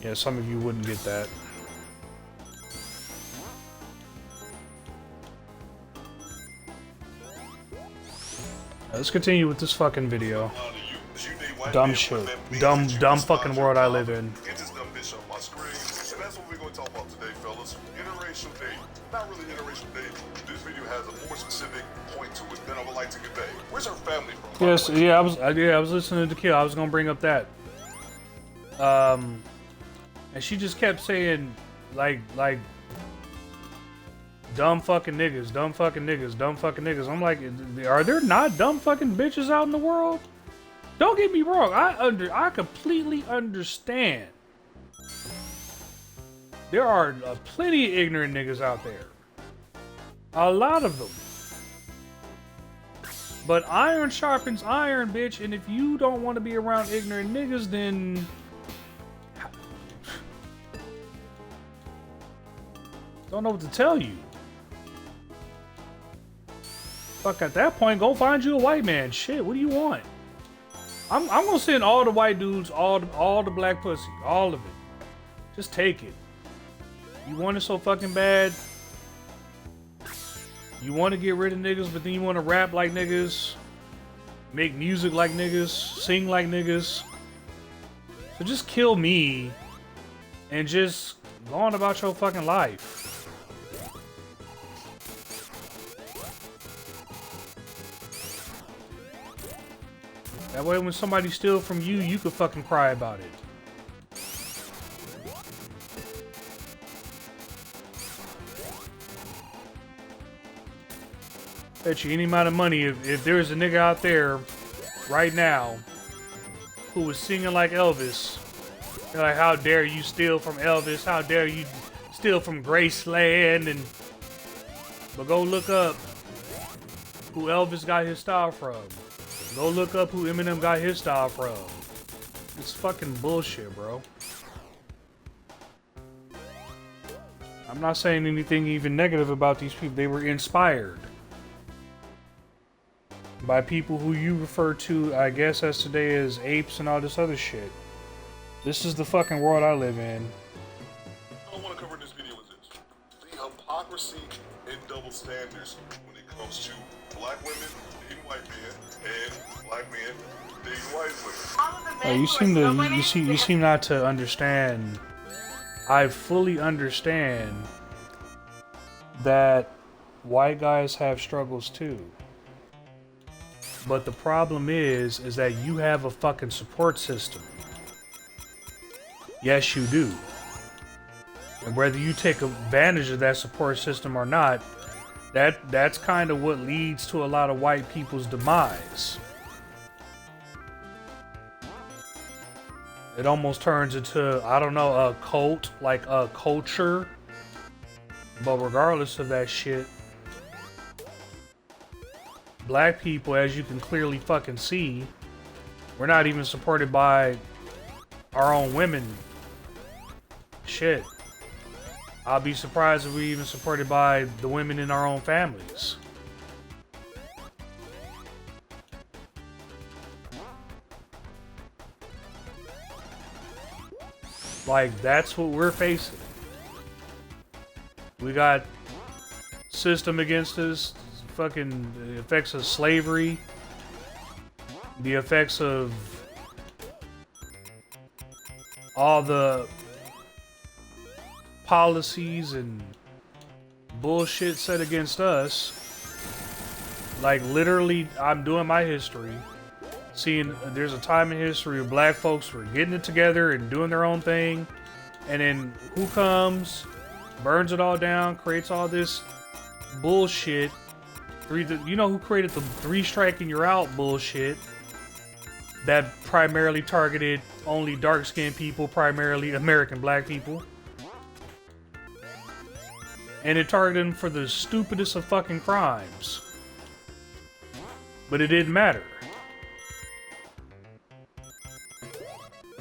Yeah, some of you wouldn't get that. Let's continue with this fucking video. Dumb shit. Dumb fucking world I live in.
Get this dumb bitch off my screen. And that's what we're going to talk about today, fellas. Interracial dating. Not really interracial dating. This video has a more specific point to it than I would like to convey. Where's her family from?
Yes, yeah, I was listening to Kill. I was gonna bring up that. And she just kept saying like dumb fucking niggas, dumb fucking niggas, dumb fucking niggas. I'm like, are there not dumb fucking bitches out in the world? Don't get me wrong, I completely understand. There are plenty of ignorant niggas out there. A lot of them. But iron sharpens iron, bitch, and if you don't want to be around ignorant niggas, then don't know what to tell you. Fuck, at that point, go find you a white man. Shit, what do you want? I'm gonna send all the white dudes, all the black pussy, all of it. Just take it. You want it so fucking bad. You want to get rid of niggas, but then you want to rap like niggas, make music like niggas, sing like niggas. So just kill me and just go on about your fucking life. That way when somebody steals from you, you could fucking cry about it. Bet you any amount of money, if there's a nigga out there right now who was singing like Elvis, they're like, how dare you steal from Elvis? How dare you steal from Graceland? But go look up who Elvis got his style from. Go look up who Eminem got his style from. It's fucking bullshit, bro. I'm not saying anything even negative about these people. They were inspired by people who you refer to, I guess, as today as apes and all this other shit. This is the fucking world I live in.
All I want to cover in this video is this: the hypocrisy and double standards when it comes to black women dating white men and black men dating white women.
You seem not to understand. I fully understand that white guys have struggles too. But the problem is that you have a fucking support system. Yes, you do. And whether you take advantage of that support system or not, that's kind of what leads to a lot of white people's demise. It almost turns into, I don't know, a cult, like a culture. But regardless of that shit, black people, as you can clearly fucking see, we're not even supported by our own women. Shit. I'll be surprised if we're even supported by the women in our own families. Like, that's what we're facing. We got system against us, fucking the effects of slavery, the effects of all the policies and bullshit set against us. Like, literally, I'm doing my history, seeing there's a time in history where black folks were getting it together and doing their own thing, and then who comes, burns it all down, creates all this bullshit. You know who created the 3 strike and you're out bullshit that primarily targeted only dark-skinned people, primarily American black people? And it targeted them for the stupidest of fucking crimes. But it didn't matter.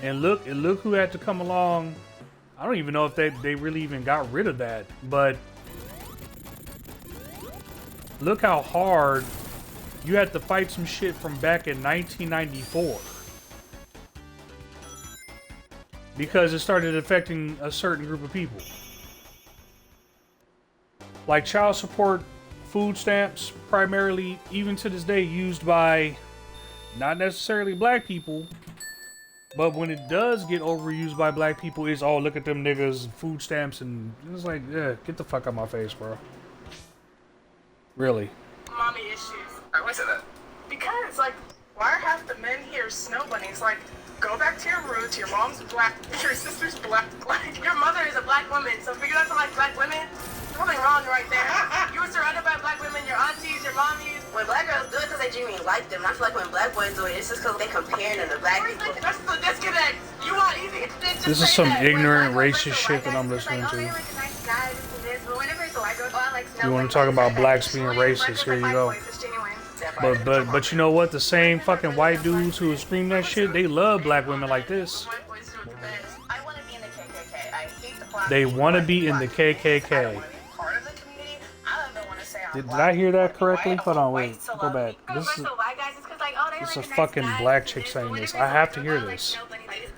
And look who had to come along. I don't even know if they really even got rid of that, but look how hard you had to fight some shit from back in 1994. Because it started affecting a certain group of people. Like child support, food stamps, primarily, even to this day, used by not necessarily black people, but when it does get overused by black people, it's, oh, look at them niggas, food stamps, and it's like, yeah, get the fuck out of my face, bro. Really.
Mommy issues.
Why say that?
Because, like, why are half the men here snow bunnies? Like, go back to your roots, your mom's black, your sister's black, like,
Your mother is a black woman, so for you not to like black women, something wrong right there. You were surrounded by black women, your aunties, your mommies. When black girls do it because they genuinely like them, I feel like when black boys do it, it's just because they comparing them to black people. That's the disconnect. You want easy.
This is some ignorant racist shit that I'm listening to. You want to talk about blacks being racist? Here you go. But you know what? The same fucking white dudes who scream that shit, they love black women like this.
I want to be in the KKK. I hate the black
They
people.
want to be in the KKK. Did I hear that correctly? Hold on, wait, go back. This is a fucking black chick saying this. I have to hear this.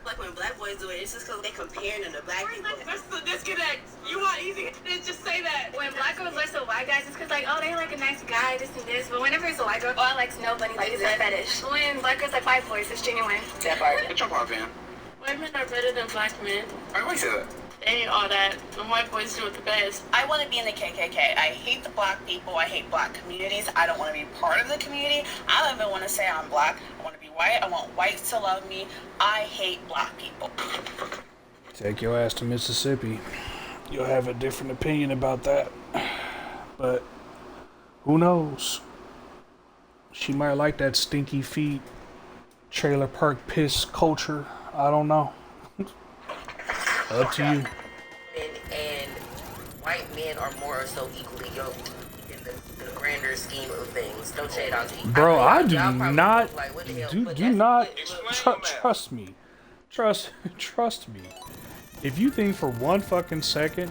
Like when black boys do it, it's just because they comparing them to black people. That's the disconnect. You want easy to just say that. When black girls listen to white guys, it's because like, oh, they like a nice guy, this and this. But whenever it's a white girl, oh, I like snow bunnies, like it's a fetish. When black girls like white boys, it's genuine.
That part. Good job, fan.
White men are better than black men.
Why would you say that?
They ain't all that. The white boys do it the best. I want to be in the KKK. I hate the black people. I hate black communities. I don't want to be part of the community. I don't even want to say I'm black. I want to be white. I want whites to love me. I hate black people.
Take your ass to Mississippi. You'll have a different opinion about that. But who knows? She might like that stinky feet, trailer park piss culture. I don't know. Up to you.
And white men are more so equally yoked in the grander scheme of things. Don't shade on me.
Bro, I do
y'all probably
not,
like, what the hell?
do
But
not,
that's-
trust me. Trust me. If you think for one fucking second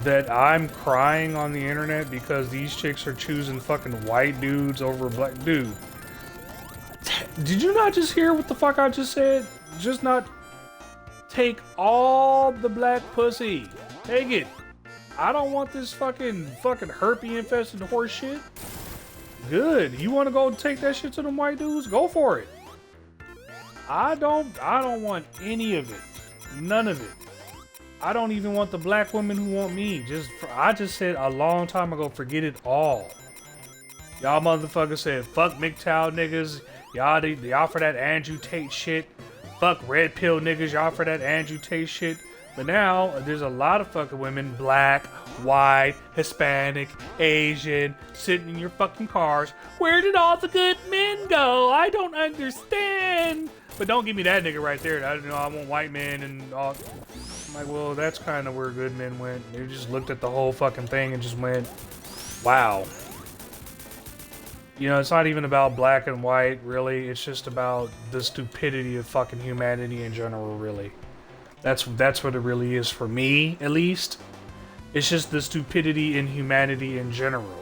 that I'm crying on the internet because these chicks are choosing fucking white dudes over a black dude, did you not just hear what the fuck I just said? Just not take all the black pussy. Take it. I don't want this fucking herpes infested horse shit. Good. You want to go take that shit to them white dudes? Go for it. I don't want any of it. None of it. I don't even want the black women who want me. I just said a long time ago, forget it all. Y'all motherfuckers said, fuck MGTOW niggas. Y'all for that Andrew Tate shit. Fuck red pill niggas. Y'all for that Andrew Tate shit. But now, there's a lot of fucking women, black, white, Hispanic, Asian, sitting in your fucking cars. Where did all the good men go? I don't understand. But don't give me that nigga right there. I want white men and all. I'm like, well, that's kind of where good men went. They just looked at the whole fucking thing and just went, wow. You know, it's not even about black and white, really. It's just about the stupidity of fucking humanity in general, really. That's what it really is for me, at least. It's just the stupidity in humanity in general.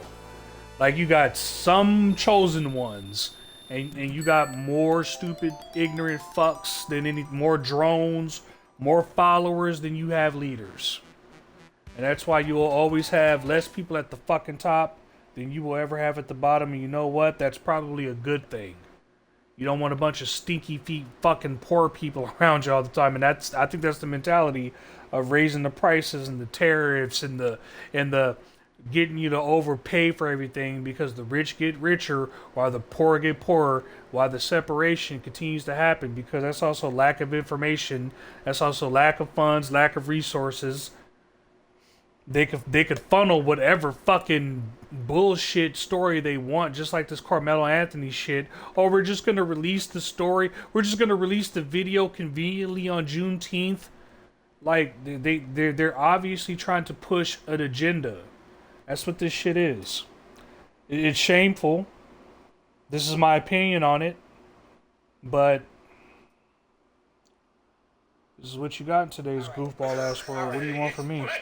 Like, you got some chosen ones, and you got more stupid, ignorant fucks than more drones, more followers than you have leaders. And that's why you will always have less people at the fucking top than you will ever have at the bottom. And you know what? That's probably a good thing. You don't want a bunch of stinky feet fucking poor people around you all the time. And I think that's the mentality of raising the prices and the tariffs and the getting you to overpay for everything because the rich get richer while the poor get poorer, while the separation continues to happen, because that's also lack of information. That's also lack of funds, lack of resources. They could funnel whatever fucking bullshit story they want, just like this Carmelo Anthony shit. Oh, we're just gonna release the story. We're just gonna release the video conveniently on Juneteenth. Like they're obviously trying to push an agenda. That's what this shit is. It's shameful. This is my opinion on it, but this is what you got in today's goofball ass world. What do you want from me?
All right.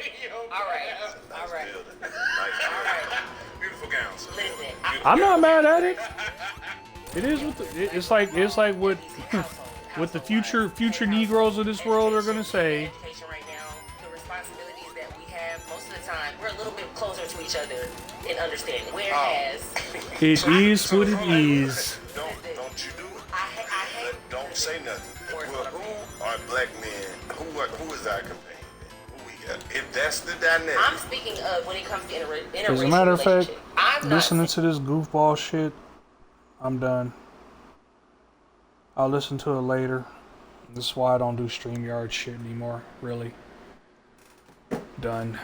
Beautiful gowns.
Listen,
I'm not mad at it. It is what it's like what what the future Negroes of this world are gonna say.
Education right now, the responsibilities that we have, most of the time, we're a little bit closer to each other in understanding. Whereas,
It is what it is.
Don't you do it.
I hate.
Don't say nothing. Well, who are black men? Who is our companion? Who we got? If that's the dynamic.
I'm speaking of when it comes to interracial
As a matter of fact,
relationship. I'm not
listening to this goofball shit, I'm done. I'll listen to it later. This is why I don't do StreamYard shit anymore, really. Done.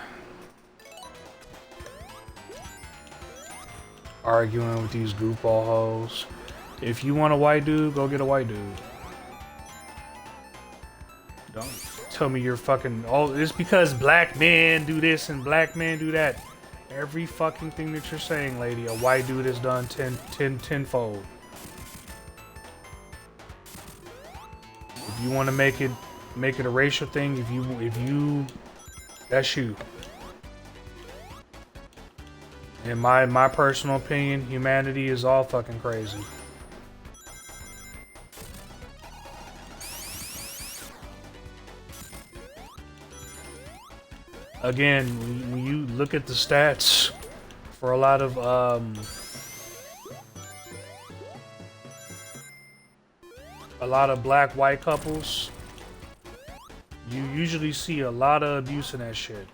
Arguing with these goofball hoes. If you want a white dude, go get a white dude. Don't tell me you're fucking... Oh, it's because black men do this and black men do that. Every fucking thing that you're saying, lady, a white dude has done tenfold. If you want to make it a racial thing, if you that's you. In my personal opinion, humanity is all fucking crazy. Again, when you look at the stats for a lot of black-white couples, you usually see a lot of abuse in that shit.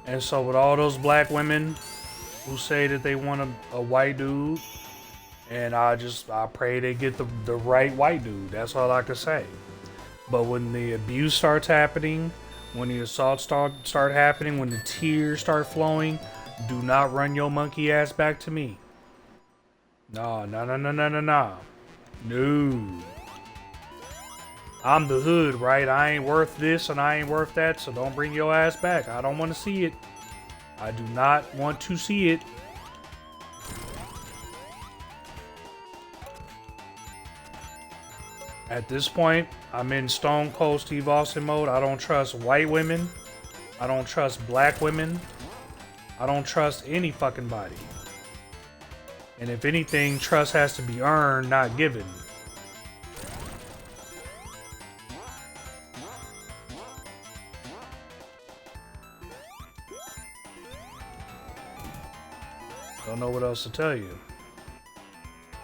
And so with all those black women who say that they want a white dude, and I pray they get the right white dude. That's all I can say. But when the abuse starts happening, when the assaults start happening, when the tears start flowing, do not run your monkey ass back to me. No. No. I'm the hood, right? I ain't worth this and I ain't worth that, so don't bring your ass back. I don't want to see it. I do not want to see it. At this point, I'm in Stone Cold Steve Austin mode. I don't trust white women. I don't trust black women. I don't trust any fucking body. And if anything, trust has to be earned, not given. Don't know what else to tell you.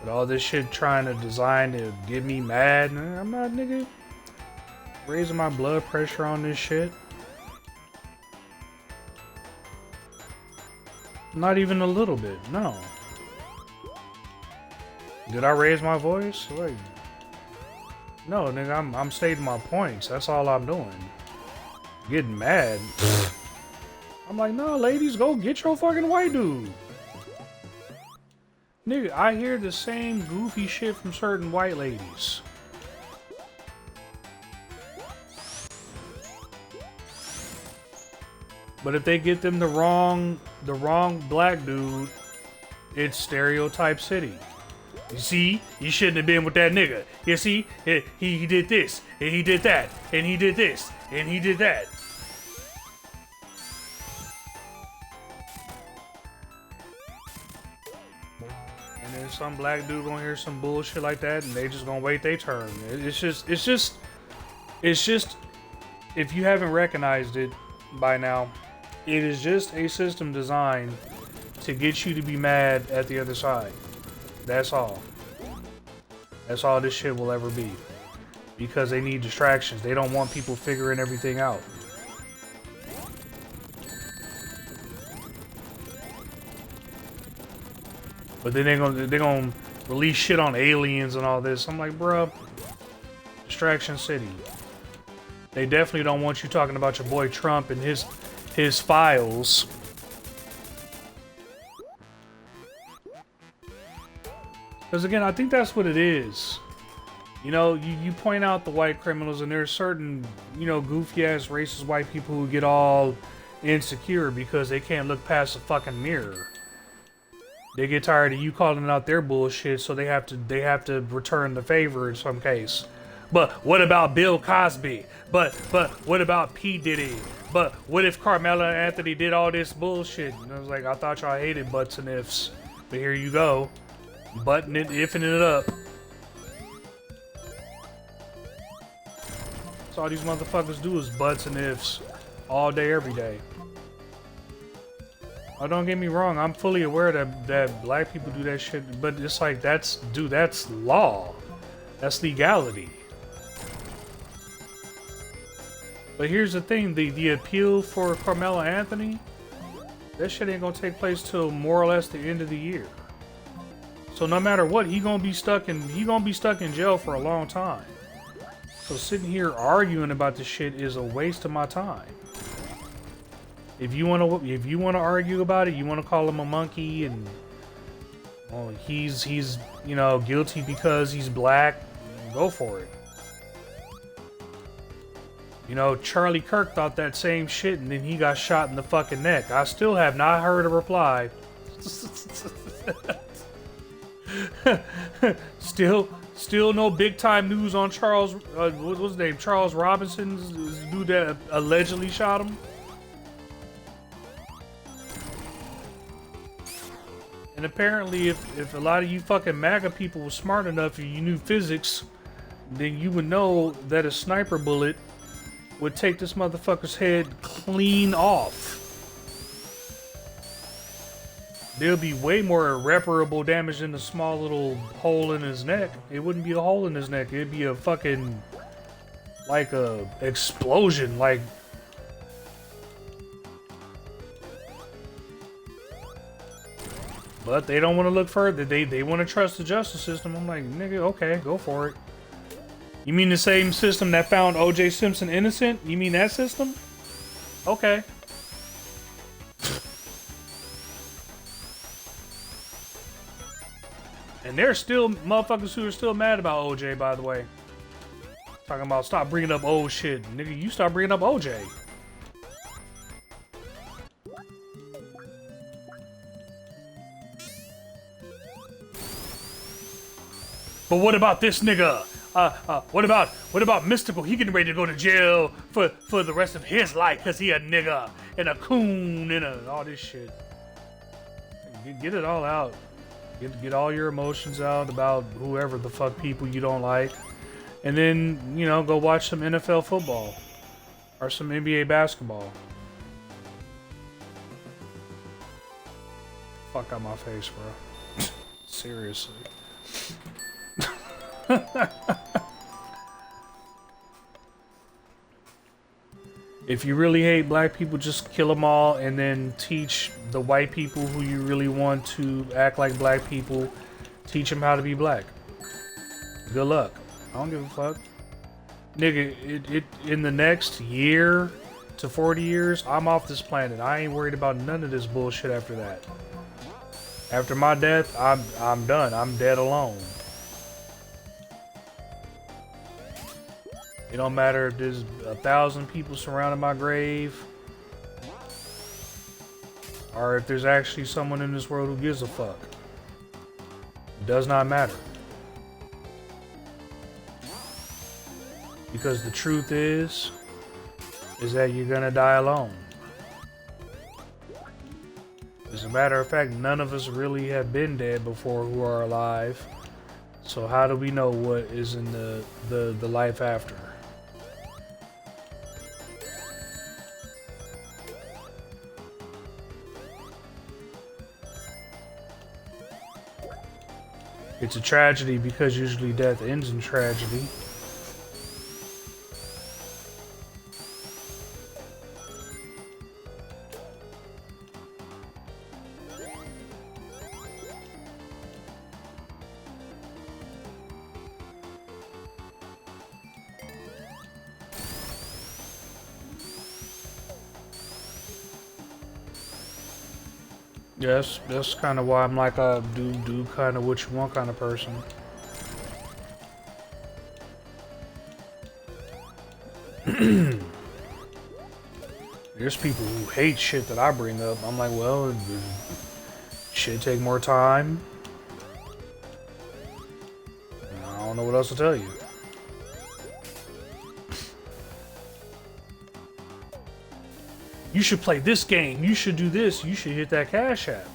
But all this shit trying to design to get me mad, I'm not, nigga, raising my blood pressure on this shit. Not even a little bit, no. Did I raise my voice? Like, no, nigga, I'm stating my points. That's all I'm doing. Getting mad. I'm like, no, ladies, go get your fucking white dude. Nigga, I hear the same goofy shit from certain white ladies. But if they get them the wrong black dude, it's stereotype city. You see, you shouldn't have been with that nigga. You see, he did this, and he did that, and he did this, and he did that. And then some black dude gonna hear some bullshit like that, and they just gonna wait their turn. It's just, if you haven't recognized it by now, it is just a system designed to get you to be mad at the other side. That's all. That's all this shit will ever be. Because they need distractions. They don't want people figuring everything out. But then they're gonna release shit on aliens and all this. I'm like, bruh, Distraction City. They definitely don't want you talking about your boy Trump and his files. Because again, I think that's what it is. You know, you point out the white criminals, and there's certain, you know, goofy ass racist white people who get all insecure because they can't look past the fucking mirror. They get tired of you calling out their bullshit, so they have to return the favor in some case. But what about Bill Cosby? But what about P. Diddy? But what if Carmela Anthony did all this bullshit? And I was like, I thought y'all hated butts and ifs, but here you go, butting it, ifing it up. That's all these motherfuckers do is butts and ifs, all day, every day. Oh, don't get me wrong, I'm fully aware that black people do that shit, but it's like, that's law. That's legality. But here's the thing, the appeal for Carmela Anthony, that shit ain't gonna take place till more or less the end of the year. So no matter what, he gonna be stuck in jail for a long time. So sitting here arguing about this shit is a waste of my time. If you wanna argue about it, you wanna call him a monkey and, well, he's you know, guilty because he's black, go for it. You know, Charlie Kirk thought that same shit, and then he got shot in the fucking neck. I still have not heard a reply. Still no big time news on Charles. What was his name? Charles Robinson's dude that allegedly shot him. And apparently, if a lot of you fucking MAGA people were smart enough and you knew physics, then you would know that a sniper bullet would take this motherfucker's head clean off. There'll be way more irreparable damage than a small little hole in his neck. It wouldn't be a hole in his neck. It'd be a fucking, like a explosion, like. But they don't want to look further. They want to trust the justice system. I'm like, nigga, okay, go for it. You mean the same system that found O.J. Simpson innocent? You mean that system? Okay. And there's still motherfuckers who are still mad about O.J., by the way. Talking about stop bringing up old shit. Nigga, you stop bringing up O.J. But what about this nigga? What about Mystical? He getting ready to go to jail for the rest of his life because he a nigga and a coon and all this shit. Get it all out. Get all your emotions out about whoever the fuck people you don't like. And then, you know, go watch some NFL football. Or some NBA basketball. Fuck out my face, bro. Seriously. If you really hate black people, just kill them all and then teach the white people who you really want to act like black people, teach them how to be black. Good luck. I don't give a fuck. Nigga, in the next year to 40 years, I'm off this planet. I ain't worried about none of this bullshit after that. After my death, I'm done. I'm dead alone. It don't matter if there's 1,000 people surrounding my grave, or if there's actually someone in this world who gives a fuck. It does not matter. Because the truth is that you're gonna die alone. As a matter of fact, none of us really have been dead before who are alive. So how do we know what is in the life after? It's a tragedy because usually death ends in tragedy. Yes, that's kind of why I'm like a do kind of what you want kind of person. There's people who hate shit that I bring up. I'm like, well, shit take more time. I don't know what else to tell you. You should play this game. You should do this. You should hit that Cash App.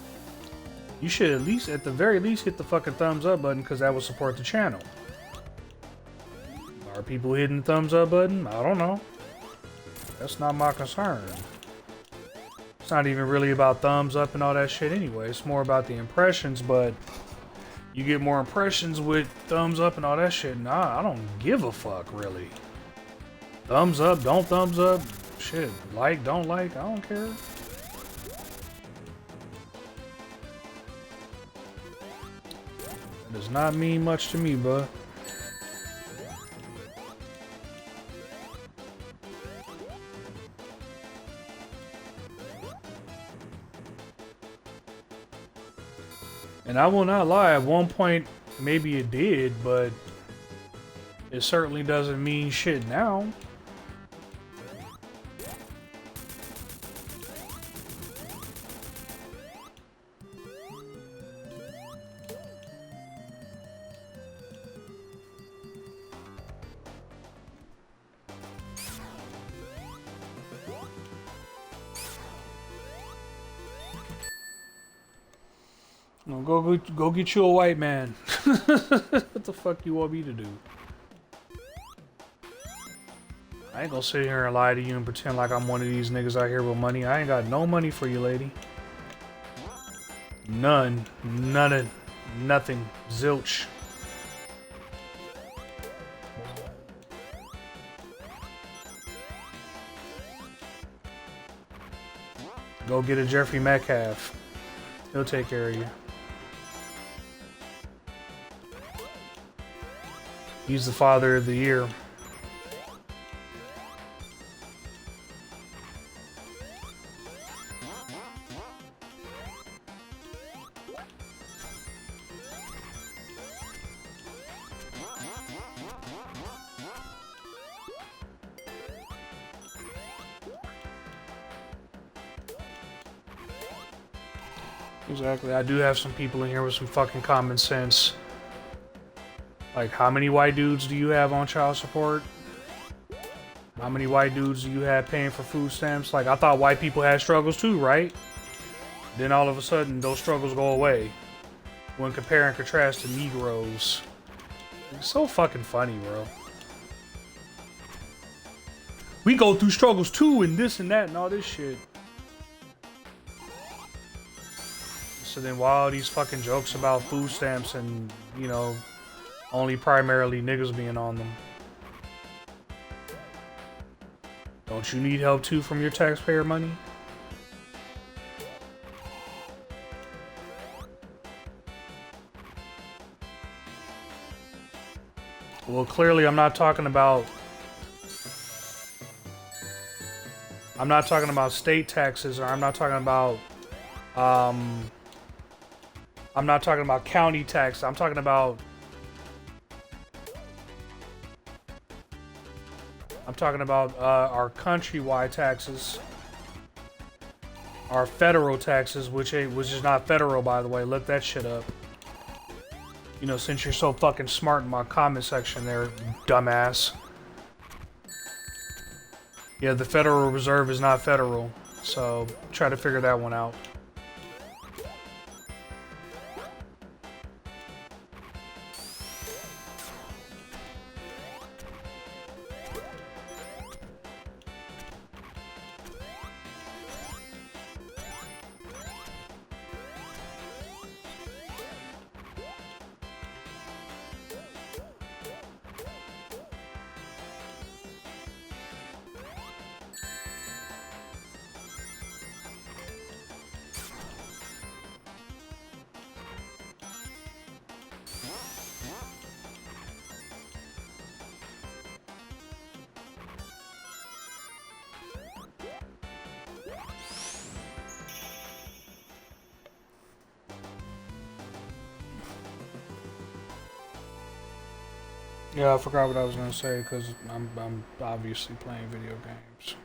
You should at least, at the very least, hit the fucking thumbs up button because that will support the channel. Are people hitting the thumbs up button? I don't know. That's not my concern. It's not even really about thumbs up and all that shit anyway. It's more about the impressions, but you get more impressions with thumbs up and all that shit. Nah, I don't give a fuck, really. Thumbs up, don't thumbs up. Shit, like, don't like, I don't care. It does not mean much to me, bud. And I will not lie, at one point, maybe it did, but it certainly doesn't mean shit now. No, go get you a white man. What the fuck you want me to do? I ain't gonna sit here and lie to you and pretend like I'm one of these niggas out here with money. I ain't got no money for you, lady. None. None. Nothing. Zilch. Go get a Jeffrey Metcalf. He'll take care of you. He's the father of the year. Exactly. I do have some people in here with some fucking common sense. Like, how many white dudes do you have on child support? How many white dudes do you have paying for food stamps? Like, I thought white people had struggles too, right? Then all of a sudden, those struggles go away. When compare and contrast to Negroes. It's so fucking funny, bro. We go through struggles too, and this and that and all this shit. So then why all these fucking jokes about food stamps and, you know, only primarily niggas being on them? Don't you need help too from your taxpayer money? Well, clearly I'm not talking about state taxes, or I'm not talking about county tax. I'm talking about our countrywide taxes, our federal taxes, which is not federal, by the way. Look that shit up. You know, since you're so fucking smart in my comment section there, dumbass. Yeah, the Federal Reserve is not federal, so try to figure that one out. Yeah, I forgot what I was gonna say because I'm obviously playing video games.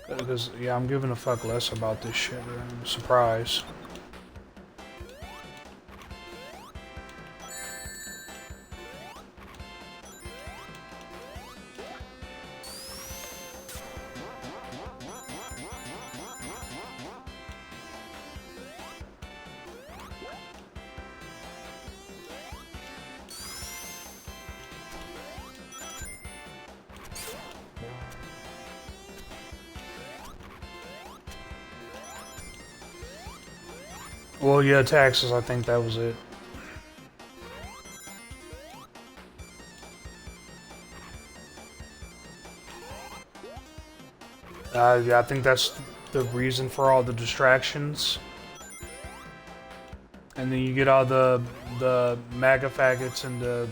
Because yeah, I'm giving a fuck less about this shit. Surprise. Well, yeah, taxes, I think that was it. Yeah, I think that's the reason for all the distractions. And then you get all the MAGA faggots and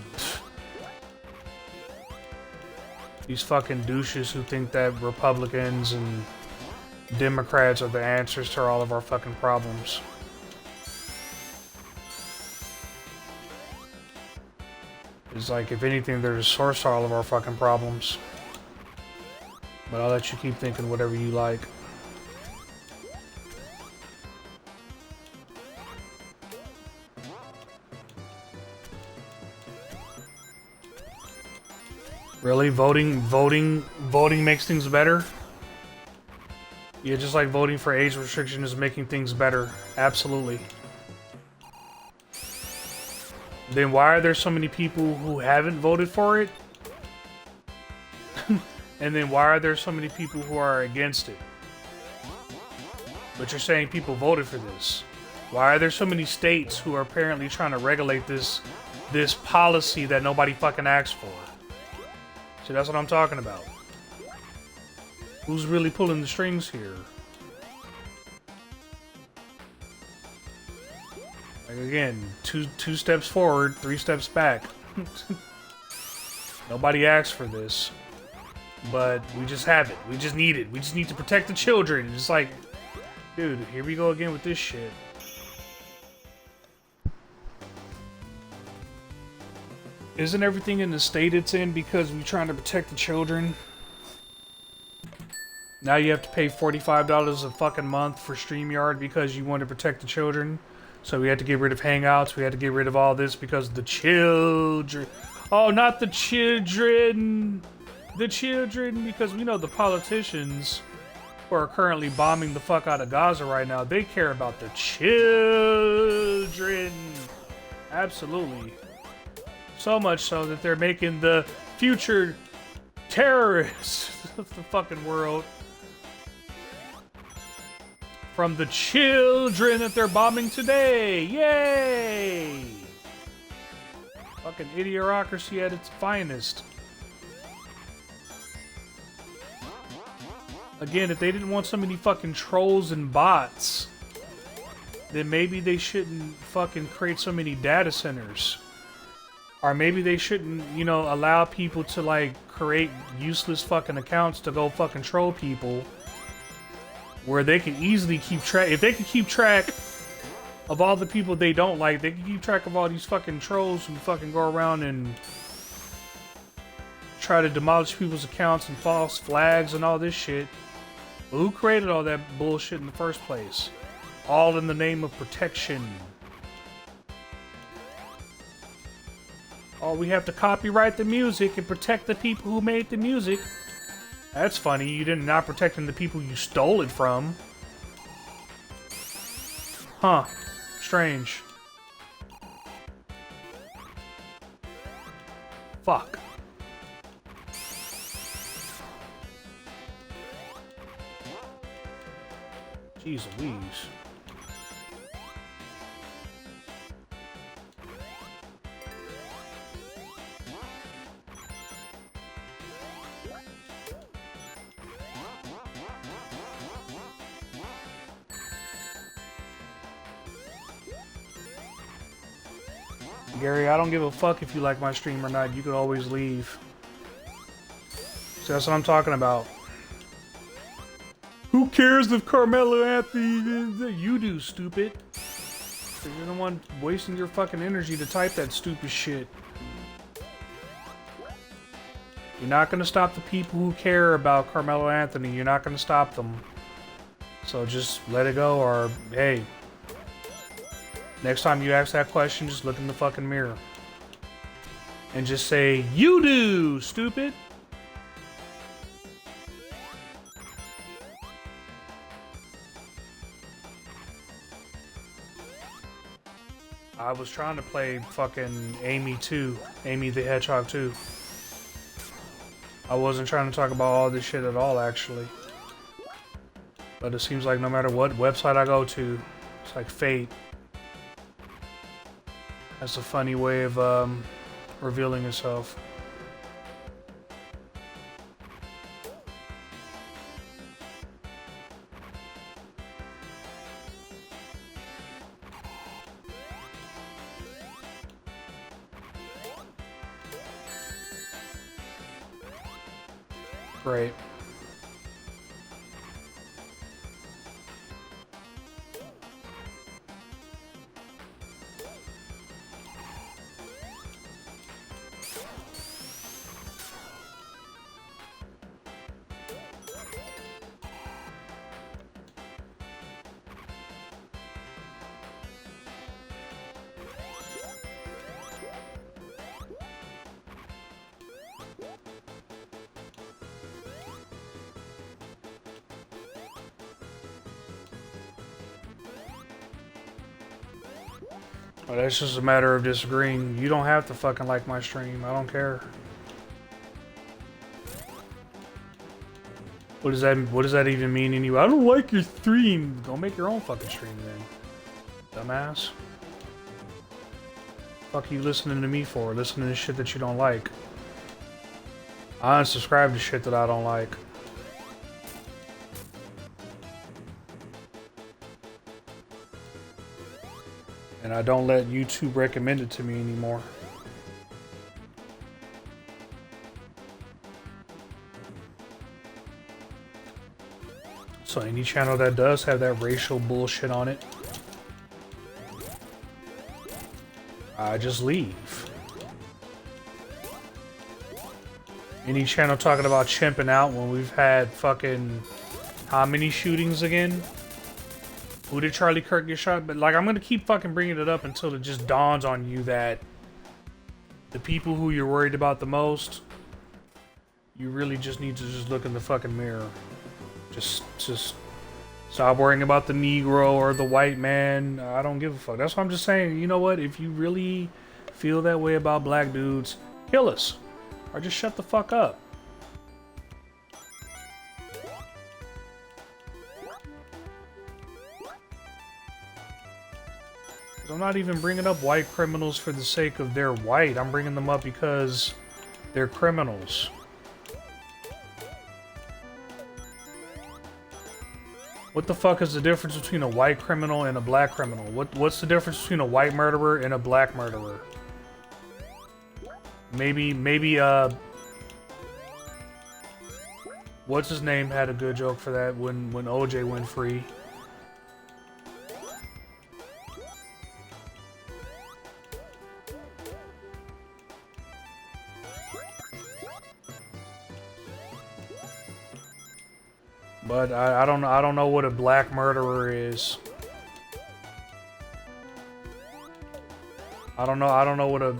these fucking douches who think that Republicans and Democrats are the answers to all of our fucking problems. It's like, if anything, they're the source to all of our fucking problems. But I'll let you keep thinking whatever you like. Really? Voting makes things better? Yeah, just like voting for age restriction is making things better. Absolutely. Then why are there so many people who haven't voted for it? And then why are there so many people who are against it? But you're saying people voted for this. Why are there so many states who are apparently trying to regulate this policy that nobody fucking asked for? See, that's what I'm talking about. Who's really pulling the strings here? Like again, two steps forward, 3 steps back. Nobody asked for this, but we just have it. We just need it. We just need to protect the children. It's like, dude, here we go again with this shit. Isn't everything in the state it's in because we're trying to protect the children? Now you have to pay $45 a fucking month for StreamYard because you want to protect the children. So we had to get rid of Hangouts. We had to get rid of all this because the children. Oh, not the children. The children, because we know the politicians who are currently bombing the fuck out of Gaza right now, they care about the children. Absolutely. So much so that they're making the future terrorists of the fucking world from the children that they're bombing today. Yay! Fucking idiocracy at its finest. Again, if they didn't want so many fucking trolls and bots, then maybe they shouldn't fucking create so many data centers. Or maybe they shouldn't, you know, allow people to, like, create useless fucking accounts to go fucking troll people. Where they can easily keep track. If they could keep track of all the people they don't like, they can keep track of all these fucking trolls who fucking go around and try to demolish people's accounts and false flags and all this shit. But who created all that bullshit in the first place? All in the name of protection. Oh, we have to copyright the music and protect the people who made the music. That's funny, you didn't not protecting the people you stole it from. Huh. Strange. Fuck. Jeez Louise. Gary, I don't give a fuck if you like my stream or not. You could always leave. So that's what I'm talking about. Who cares if Carmelo Anthony... You do, stupid. You're the one wasting your fucking energy to type that stupid shit. You're not going to stop the people who care about Carmelo Anthony. You're not going to stop them. So just let it go, or hey... Next time you ask that question, just look in the fucking mirror. And just say, you do, stupid! I was trying to play fucking Amy 2. Amy the Hedgehog 2. I wasn't trying to talk about all this shit at all, actually. But it seems like no matter what website I go to, it's like fate. That's a funny way of revealing itself. Great. Well, that's just a matter of disagreeing. You don't have to fucking like my stream. I don't care. What does that even mean in you? I don't like your stream. Go make your own fucking stream then. Dumbass. Fuck you listening to me for? Listening to shit that you don't like. I unsubscribe to shit that I don't like. And I don't let YouTube recommend it to me anymore. So any channel that does have that racial bullshit on it, I just leave. Any channel talking about chimping out when we've had fucking how many shootings again? Who did Charlie Kirk get shot? But like, I'm gonna keep fucking bringing it up until it just dawns on you that the people who you're worried about the most, you really just need to just look in the fucking mirror. Just stop worrying about the Negro or the white man. I don't give a fuck. That's why I'm just saying, you know what? If you really feel that way about black dudes, kill us. Or just shut the fuck up. I'm not even bringing up white criminals for the sake of they're white. I'm bringing them up because they're criminals. What the fuck is the difference between a white criminal and a black criminal? What's the difference between a white murderer and a black murderer? Maybe what's his name had a good joke for that when OJ went free. But I don't know what a black murderer is. I don't know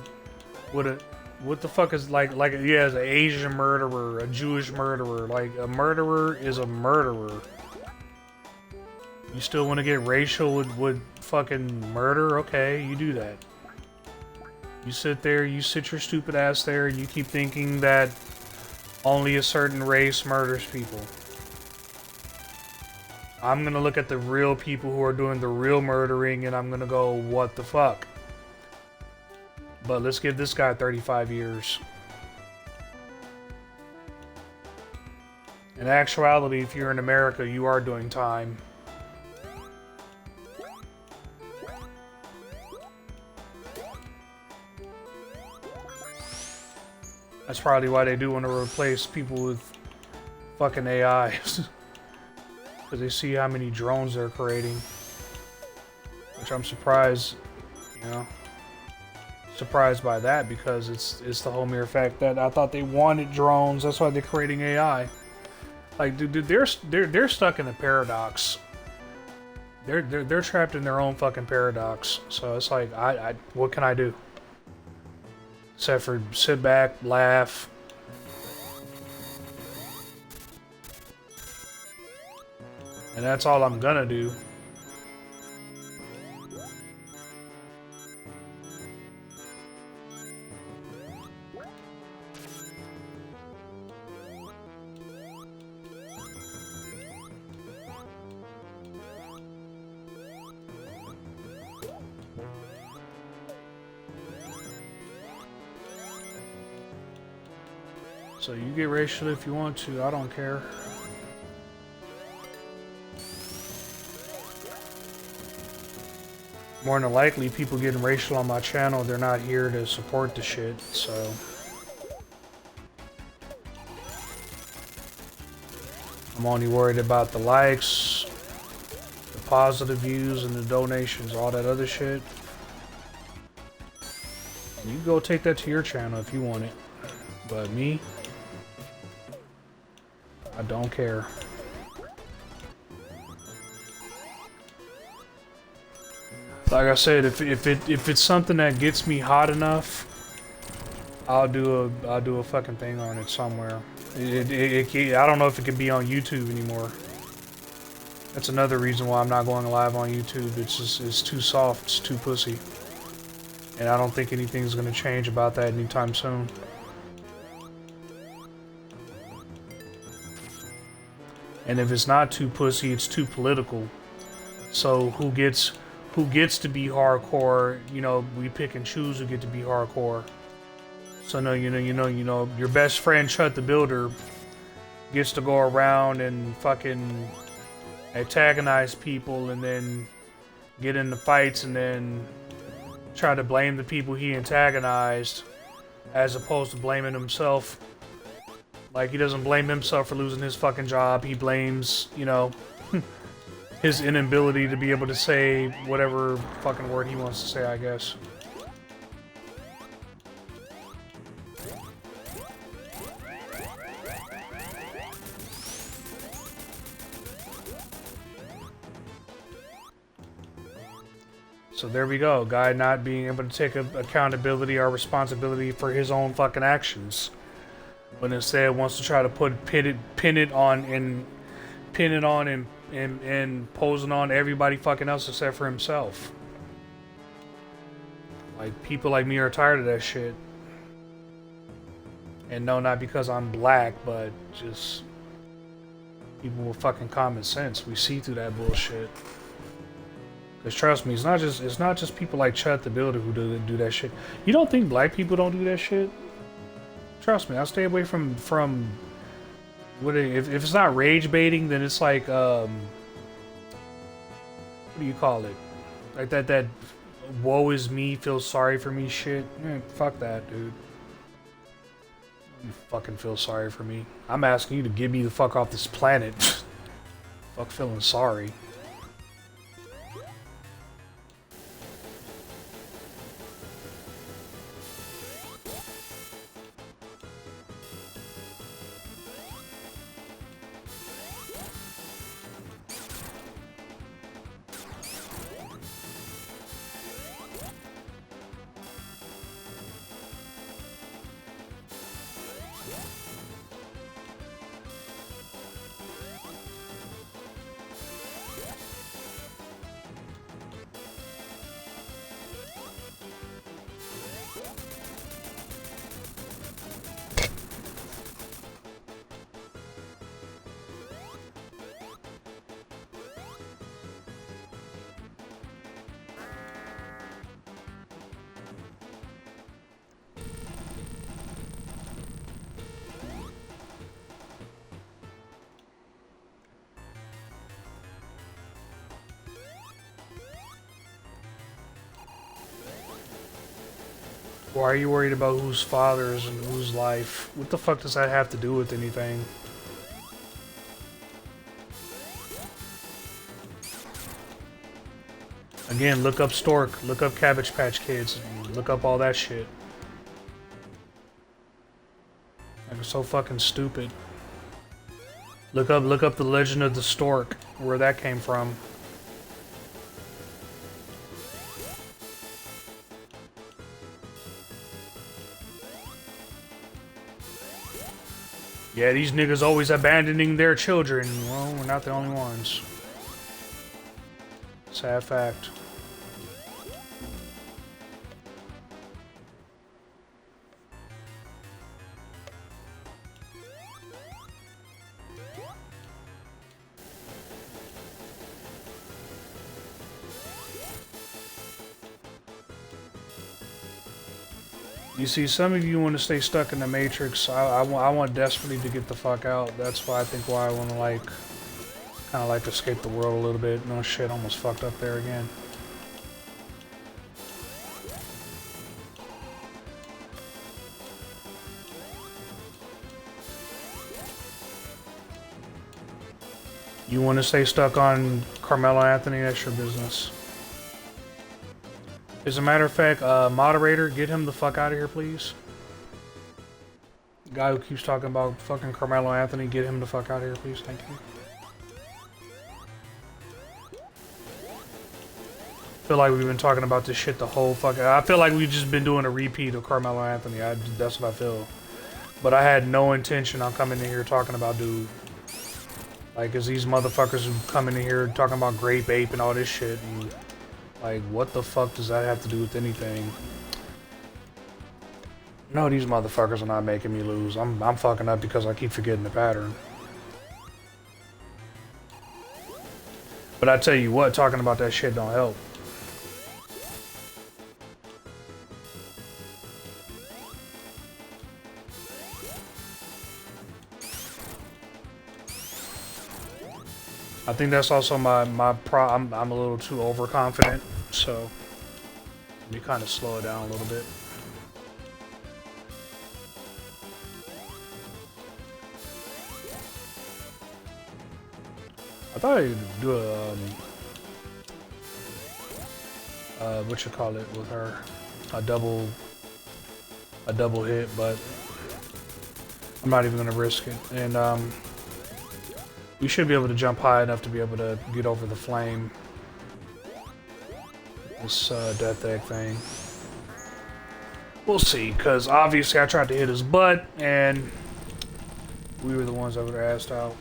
what the fuck is like yeah, as an Asian murderer, a Jewish murderer. Like a murderer is a murderer. You still want to get racial with fucking murder? Okay, you do that. You sit there, you sit your stupid ass there, and you keep thinking that only a certain race murders people. I'm gonna look at the real people who are doing the real murdering and I'm gonna go, what the fuck? But let's give this guy 35 years. In actuality, if you're in America, you are doing time. That's probably why they do want to replace people with fucking AIs. Because they see how many drones they're creating. Which I'm surprised, you know. Surprised by that because it's the whole mere fact that I thought they wanted drones. That's why they're creating AI. Like, dude, they're stuck in a paradox. They're trapped in their own fucking paradox. So it's like, what can I do? Except for sit back, laugh. And that's all I'm gonna do. So you get racial if you want to, I don't care. More than likely, people getting racial on my channel, they're not here to support the shit, so. I'm only worried about the likes, the positive views, and the donations, all that other shit. You can go take that to your channel if you want it. But me, I don't care. Like I said, if it's something that gets me hot enough, I'll do a fucking thing on it somewhere. I don't know if it can be on YouTube anymore. That's another reason why I'm not going live on YouTube. It's too soft. It's too pussy. And I don't think anything's gonna change about that anytime soon. And if it's not too pussy, it's too political. So who gets to be hardcore? You know, we pick and choose who get to be hardcore. So no, you know, your best friend Chut the Builder gets to go around and fucking antagonize people and then get into fights and then try to blame the people he antagonized as opposed to blaming himself. Like, he doesn't blame himself for losing his fucking job. He blames, you know, his inability to be able to say whatever fucking word he wants to say, I guess. So there we go. Guy not being able to take accountability or responsibility for his own fucking actions, but instead wants to try to pin it on and posing on everybody fucking else except for himself. Like, people like me are tired of that shit. And no, not because I'm black, but just people with fucking common sense. We see through that bullshit. Cause trust me, it's not just people like Chut the Builder who do that shit. You don't think black people don't do that shit? Trust me, I stay away from what if it's not rage baiting, then it's like what do you call it? Like that woe is me, feel sorry for me shit. Fuck that, dude. You fucking feel sorry for me. I'm asking you to get me the fuck off this planet. Fuck feeling sorry. Why are you worried about whose fathers and whose life? What the fuck does that have to do with anything? Again, look up Stork, look up Cabbage Patch Kids, look up all that shit. Like, it's so fucking stupid. Look up the Legend of the Stork, where that came from. Yeah, these niggas always abandoning their children. Well, we're not the only ones. Sad fact. You see, some of you want to stay stuck in the Matrix. I want desperately to get the fuck out. That's why I want to like, kind of like escape the world a little bit. No shit, almost fucked up there again. You want to stay stuck on Carmelo Anthony? That's your business. As a matter of fact, moderator, get him the fuck out of here, please. The guy who keeps talking about fucking Carmelo Anthony, get him the fuck out of here, please. Thank you. I feel like we've been talking about this shit the whole fucking... I feel like we've just been doing a repeat of Carmelo Anthony. That's what I feel. But I had no intention on coming in here talking about dude. Like, it's these motherfuckers who come in here talking about Grape Ape and all this shit. And, like, what the fuck does that have to do with anything? No, these motherfuckers are not making me lose. I'm fucking up because I keep forgetting the pattern. But I tell you what, talking about that shit don't help. I think that's also my pro. I'm a little too overconfident, so let me kind of slow it down a little bit. I thought I'd do a what you call it with her, a double hit, but I'm not even gonna risk it. And we should be able to jump high enough to be able to get over the flame. This death egg thing. We'll see, because obviously I tried to hit his butt, and we were the ones that were asked out.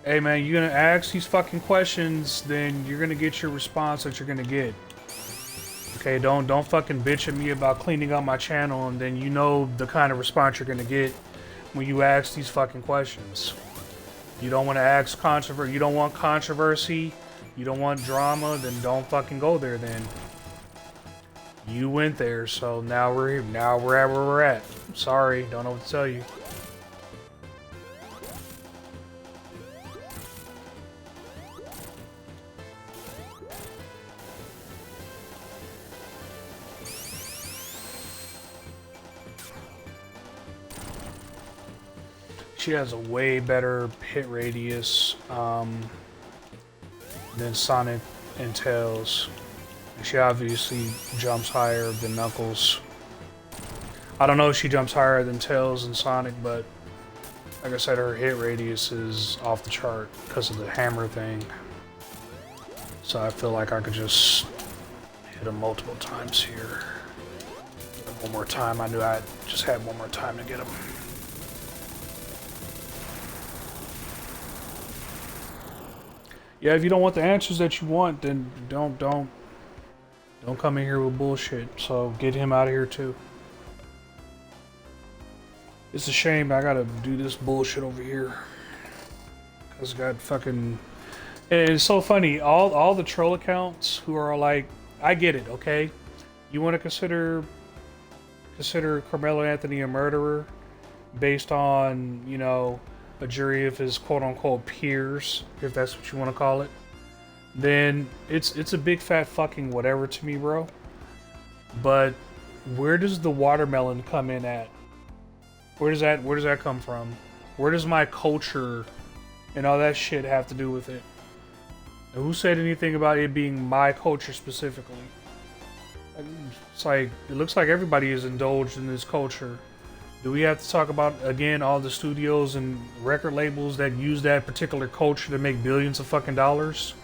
Hey man, you're gonna ask these fucking questions, then you're gonna get your response that you're gonna get. Okay, don't fucking bitch at me about cleaning up my channel, and then you know the kind of response you're gonna get when you ask these fucking questions. You don't want to ask controversy. You don't want controversy. You don't want drama. Then don't fucking go there. Then you went there, so now we're here. Now we're at where we're at. Sorry, don't know what to tell you. She has a way better hit radius than Sonic and Tails. She obviously jumps higher than Knuckles. I don't know if she jumps higher than Tails and Sonic, but like I said, her hit radius is off the chart because of the hammer thing. So I feel like I could just hit him multiple times here. One more time. I knew I just had one more time to get him. Yeah, if you don't want the answers that you want, then don't come in here with bullshit. So get him out of here too. It's a shame I gotta do this bullshit over here. Cause I got fucking, and it's so funny. All the troll accounts who are like, I get it, okay. You want to consider Carmelo Anthony a murderer based on, you know, a jury of his quote-unquote peers, if that's what you want to call it, then it's a big fat fucking whatever to me, bro. But where does the watermelon come in at? Where does that come from? Where does my culture and all that shit have to do with it? And who said anything about it being my culture specifically? It's like, it looks like everybody is indulged in this culture. Do we have to talk about, again, all the studios and record labels that use that particular culture to make billions of fucking dollars?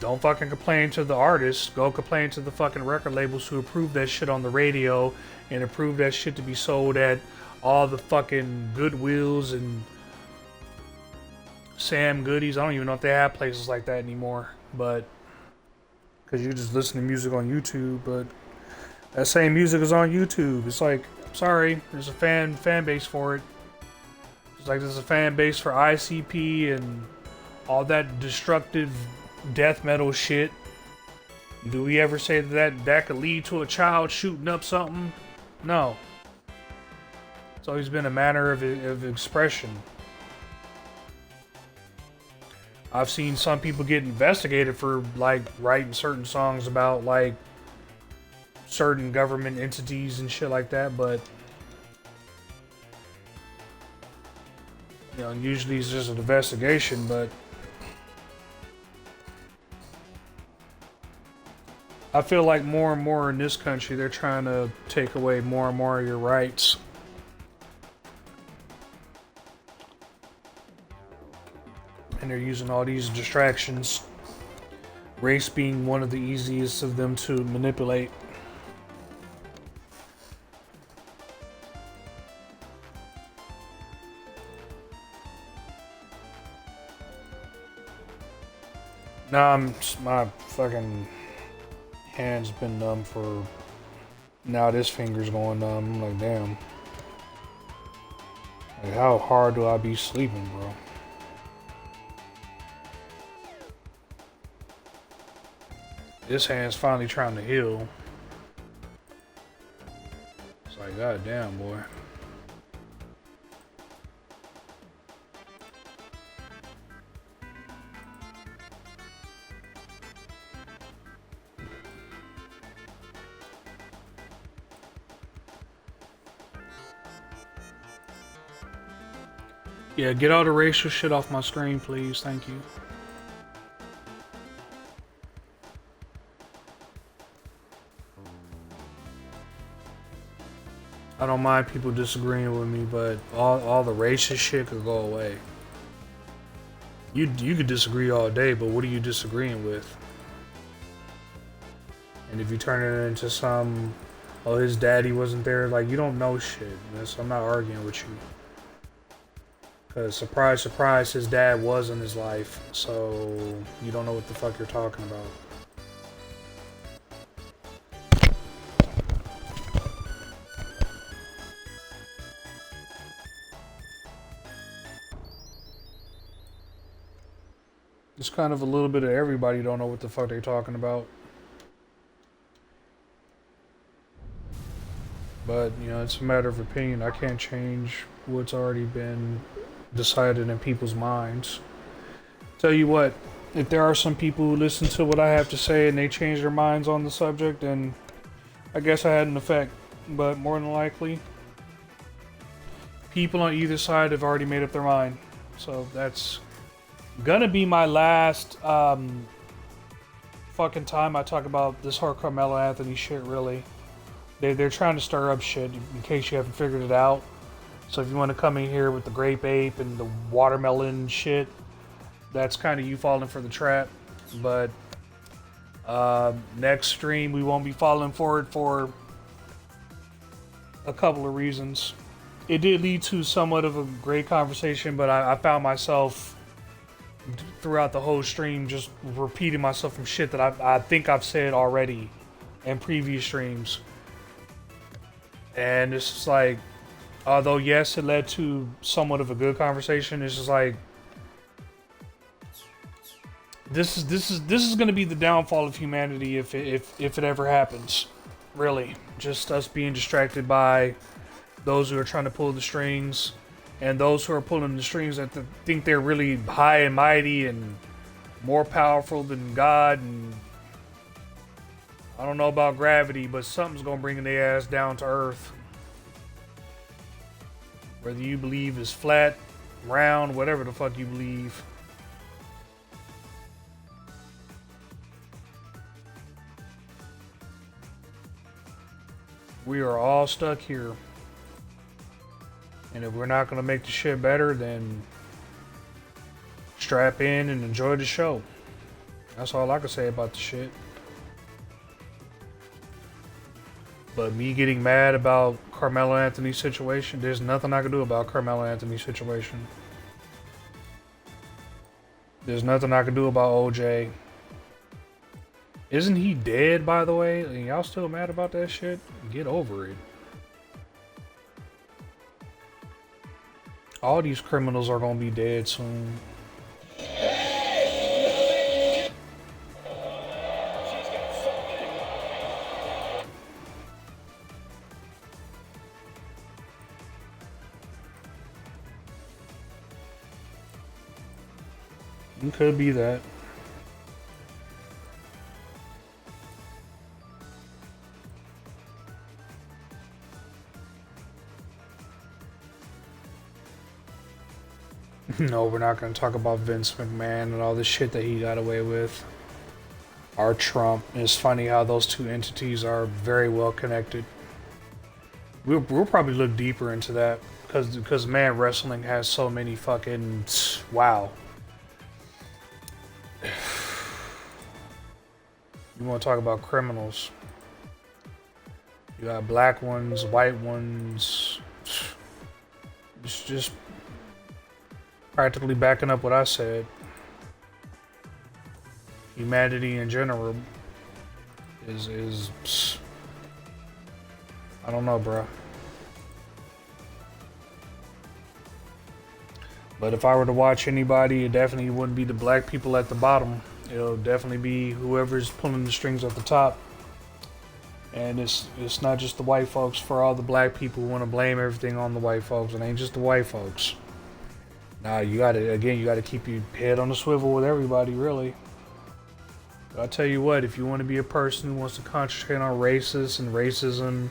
Don't fucking complain to the artists. Go complain to the fucking record labels who approve that shit on the radio and approve that shit to be sold at all the fucking Goodwills and Sam Goodies. I don't even know if they have places like that anymore. But, because you just listen to music on YouTube, but that same music is on YouTube. It's like, sorry, there's a fan base for it. It's like there's a fan base for ICP and all that destructive death metal shit. Do we ever say that could lead to a child shooting up something? No. It's always been a manner of expression. I've seen some people get investigated for like writing certain songs about like certain government entities and shit like that, but you know, usually it's just an investigation. But I feel like more and more in this country they're trying to take away more and more of your rights. And they're using all these distractions, race being one of the easiest of them to manipulate. Nah, my fucking hand's been numb for. Now this finger's going numb. I'm like, damn. Like, how hard do I be sleeping, bro? This hand's finally trying to heal. It's like, god damn, boy. Yeah, get all the racial shit off my screen, please. Thank you. I don't mind people disagreeing with me, but all the racist shit could go away. You could disagree all day, but what are you disagreeing with? And if you turn it into some, oh, his daddy wasn't there, like, you don't know shit. So I'm not arguing with you. Because surprise, surprise, his dad was in his life, so you don't know what the fuck you're talking about. It's kind of a little bit of everybody don't know what the fuck they're talking about. But, you know, it's a matter of opinion. I can't change what's already been decided in people's minds. Tell you what, if there are some people who listen to what I have to say and they change their minds on the subject, then I guess I had an effect. But more than likely, people on either side have already made up their mind. So that's gonna be my last fucking time I talk about this whole Carmelo Anthony shit, really. They're trying to stir up shit, in case you haven't figured it out. So if you want to come in here with the grape ape and the watermelon shit, that's kind of you falling for the trap. But next stream, we won't be falling for it for a couple of reasons. It did lead to somewhat of a great conversation, but I found myself throughout the whole stream just repeating myself from shit that I think I've said already in previous streams. And it's just like, although yes, it led to somewhat of a good conversation, it's just like this is going to be the downfall of humanity if it ever happens. Really, just us being distracted by those who are trying to pull the strings, and those who are pulling the strings that think they're really high and mighty and more powerful than God. And I don't know about gravity, but something's gonna bring their ass down to earth. Whether you believe is flat, round, whatever the fuck you believe. We are all stuck here. And if we're not gonna make the shit better, then strap in and enjoy the show. That's all I can say about the shit. But me getting mad about Carmelo Anthony's situation, there's nothing I can do about Carmelo Anthony's situation. There's nothing I can do about OJ. Isn't he dead, by the way? And y'all still mad about that shit? Get over it. All these criminals are gonna be dead soon. It could be that. No, we're not going to talk about Vince McMahon and all the shit that he got away with. Or Trump. It's funny how those two entities are very well connected. We'll probably look deeper into that because man, wrestling has so many fucking wow. You want to talk about criminals? You got black ones, white ones. It's just practically backing up what I said. humanity in general is I don't know, bro. But if I were to watch anybody, it definitely wouldn't be the black people at the bottom. It'll definitely be whoever's pulling the strings at the top. And it's not just the white folks. For all the black people who want to blame everything on the white folks, it ain't just the white folks. Nah, you gotta keep your head on the swivel with everybody, really. But I'll tell you what, if you want to be a person who wants to concentrate on racist and racism,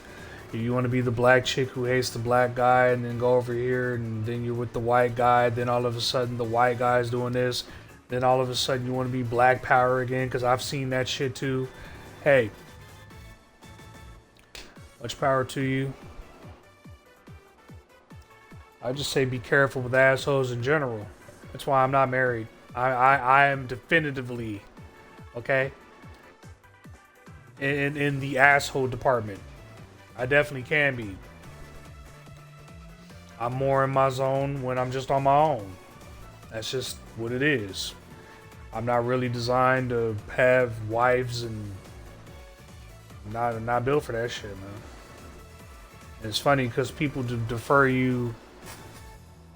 if you want to be the black chick who hates the black guy and then go over here and then you're with the white guy, then all of a sudden the white guy's doing this, then all of a sudden you want to be black power again, because I've seen that shit too. Hey, much power to you. I just say be careful with assholes in general. That's why I'm not married. I am definitively, okay, in the asshole department. I definitely can be. I'm more in my zone when I'm just on my own. That's just what it is. I'm not really designed to have wives, and not built for that shit, man. And it's funny because people defer you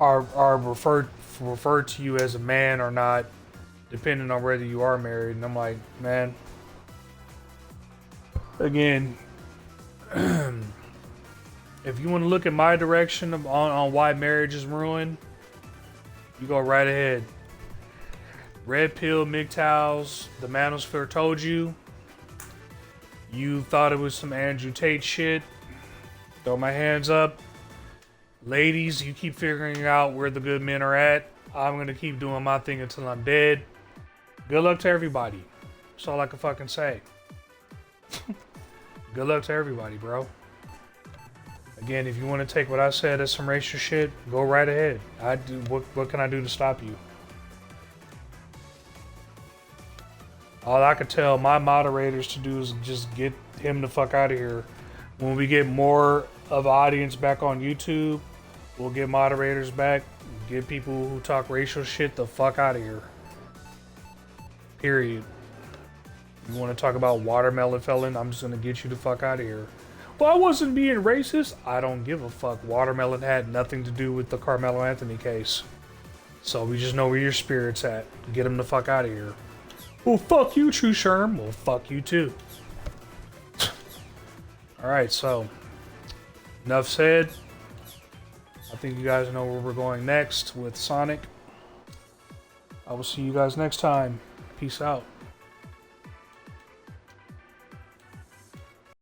are referred to you as a man or not, depending on whether you are married. And I'm like, man, again, if you want to look at my direction on why marriage is ruined, you go right ahead. Red pill, MGTOWs, the manosphere told you. You thought it was some Andrew Tate shit. Throw my hands up. Ladies, you keep figuring out where the good men are at. I'm going to keep doing my thing until I'm dead. Good luck to everybody. That's all I can fucking say. Good luck to everybody, bro. Again, if you want to take what I said as some racial shit, go right ahead. What can I do to stop you? All I could tell my moderators to do is just get him the fuck out of here. When we get more of an audience back on YouTube, we'll get moderators back. Get people who talk racial shit the fuck out of here. Period. You want to talk about watermelon felon? I'm just going to get you the fuck out of here. Well, I wasn't being racist. I don't give a fuck. Watermelon had nothing to do with the Carmelo Anthony case. So we just know where your spirit's at. Get him the fuck out of here. Well, fuck you too, Sherm. Well, fuck you too. Alright, so enough said. I think you guys know where we're going next with Sonic. I will see you guys next time. Peace out.